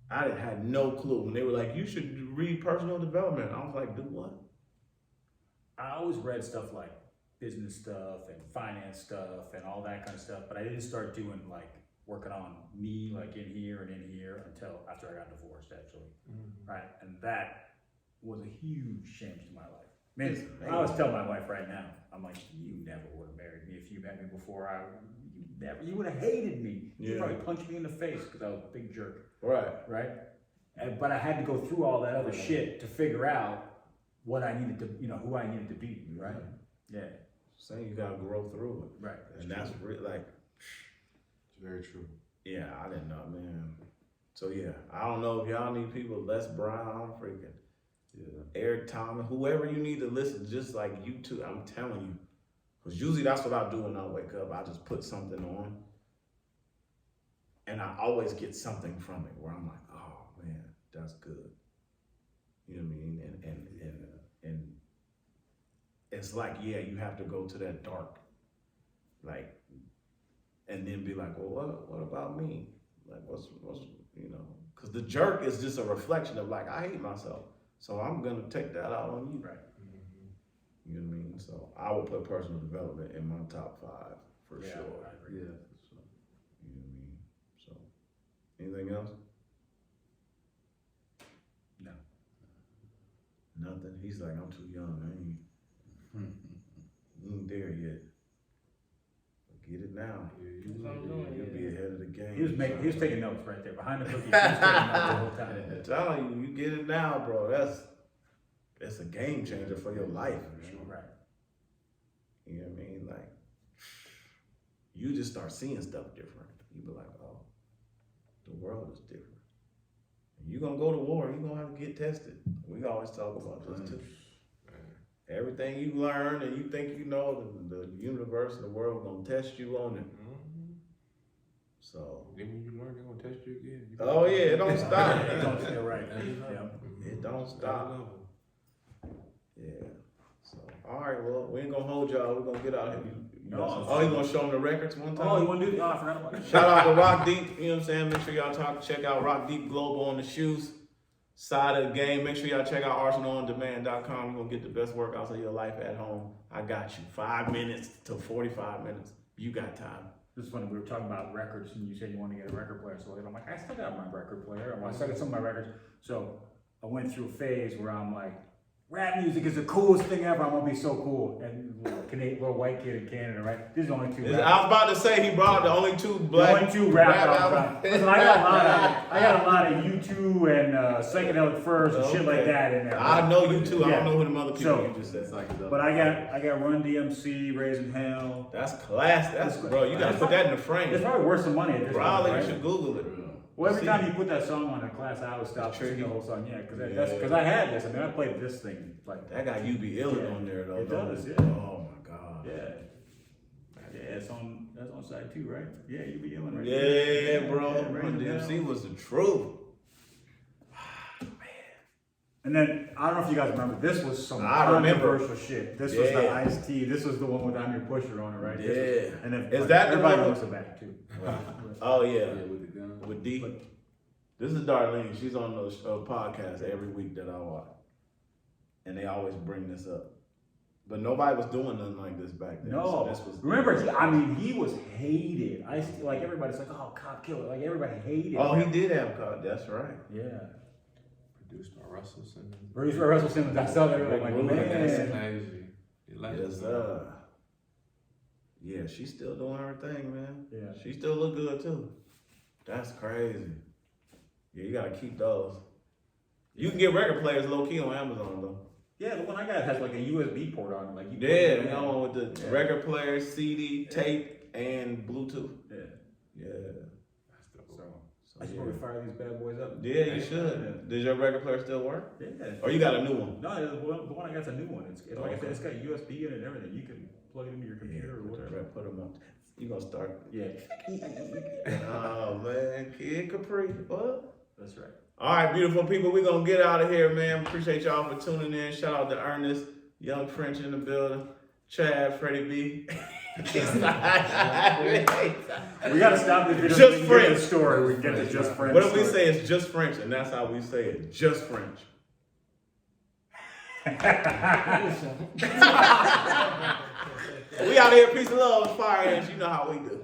I had no clue. When they were like, you should read personal development, I was like, do what? I always read stuff like business stuff and finance stuff and all that kind of stuff, but I didn't start doing like working on me like in here and in here until after I got divorced actually. Right? And that was a huge change to my life. Man, I always tell my wife right now, I'm like, you never would have married me if you met me before. You would have hated me. You probably punched me in the face because I was a big jerk. Right? But I had to go through all that other shit to figure out what I needed to, who I needed to be, right? Yeah. Saying you gotta grow through it. Right. And that's like, It's very true. yeah, I didn't know, man. So yeah, I don't know if y'all need people, Les Brown, freaking Eric Thomas, whoever you need to listen, just like YouTube, I'm telling you. Because usually that's what I do when I wake up. I just put something on. And I always get something from it where I'm like, oh man, that's good. You know what I mean? And it's like, yeah, you have to go to that dark, like, and then be like, well, what about me? Like, what's because the jerk is just a reflection of like, I hate myself. So I'm gonna take that out on you. Right. You know what I mean? So I would put personal development in my top 5 for Yeah, sure. I agree. You know what I mean? So anything else? No. Nothing. He's like, I'm too young. I ain't there yet. Get it now. You'll be ahead of the game. He was taking notes right there behind the cookies. He was taking notes the whole time. I'm telling you, you get it now, bro. That's a game changer for your life. Right. You know what I mean? Like, you just start seeing stuff different. You be like, oh, the world is different. You gonna go to war, you gonna have to get tested. We always talk about this too. Everything you learn and you think you know, the universe and the world gonna test you on it. So. Then when you learn, they're gonna test you again. Oh yeah, it don't stop. It don't stay right. Yeah. It don't stop. Yeah. So, all right, well, we ain't gonna hold y'all. We're gonna get out here. You gonna show them the records one time? Oh, you want to do? Oh, I forgot about it. Shout out to Rock Deep, you know what I'm saying? Make sure y'all check out Rock Deep Global on the shoes side of the game. Make sure y'all check out ArsenalOnDemand.com. You're gonna get the best workouts of your life at home. I got you. 5 minutes to 45 minutes. You got time. This is funny, we were talking about records, and you said you wanted to get a record player. So I'm like, I still got my record player. I still got some of my records. So I went through a phase where I'm like, rap music is the coolest thing ever. I'm gonna be so cool. And little white kid in Canada, right? These are the only two. I was about to say he brought the only two black. The only two rap albums. Listen, I got a lot of U2 and Psychedelic Furs and shit like that in there. I know you too. I Yeah. don't know who them other people So, you just said. But I got Run DMC, Raising Hell. That's class. Bro. You gotta put that in the frame. It's probably worth some money at this point, Probably right? you should Google it. Well, every time you put that song on in class, I always stop singing the whole song. Yeah, because I had this. I mean, I played this thing like That got UB Illin Yeah. on there though. It don't does, yeah. Oh my god. yeah, that's on side 2, right? Yeah, you be yelling right Yeah, there. bro. Yeah, Raising DMC Hell. was the truth. And then I don't know if you guys remember, this was some I remember. controversial shit. This was the Yeah. Ice-T. This was the one with I'm Your Pusher on it, right? Yeah. This was, and then Is that the everybody one? looks it back too. Oh yeah. Yeah, with the gun. With D. This is Darlene. She's on the podcast every week that I watch. And they always bring this up. But nobody was doing nothing like this back then. No, So this was remember? He was hated. Ice-T, like everybody's like, oh, cop killer. Like everybody hated. Oh, him. he did have caught. That's right. Yeah. Produced by Russell Simmons. Bruce Russell Simmons. I saw that. I'm like, Ruben, That's man. crazy. Yes, yeah, she's still doing her thing, man. Yeah. She still look good too. That's crazy. Yeah, you gotta keep those. You can get record players low key on Amazon though. Yeah, the one I got has like a USB port on it. Like you. Yeah, you know, with the Yeah. record player, CD, tape, and Bluetooth. Yeah. Yeah. I should probably fire these bad boys up. Yeah, you should. Does your record player still work? Yeah. Or you got a new one? No, the one I got's a new one. It's like I said, it's got USB in it and everything. You can plug it into your computer or whatever. Put them on. You gonna start? Yeah. Oh man, Kid Capri, what? That's right. All right, beautiful people, we gonna get out of here, man. Appreciate y'all for tuning in. Shout out to Ernest, Young French in the building, Chad, Freddie B. We gotta stop this video. Just so we can get French. the story. We can get the just French. What if we story. say it's just French and that's how we say it? Just French. We out here, peace and love, fire ants. You know how we do.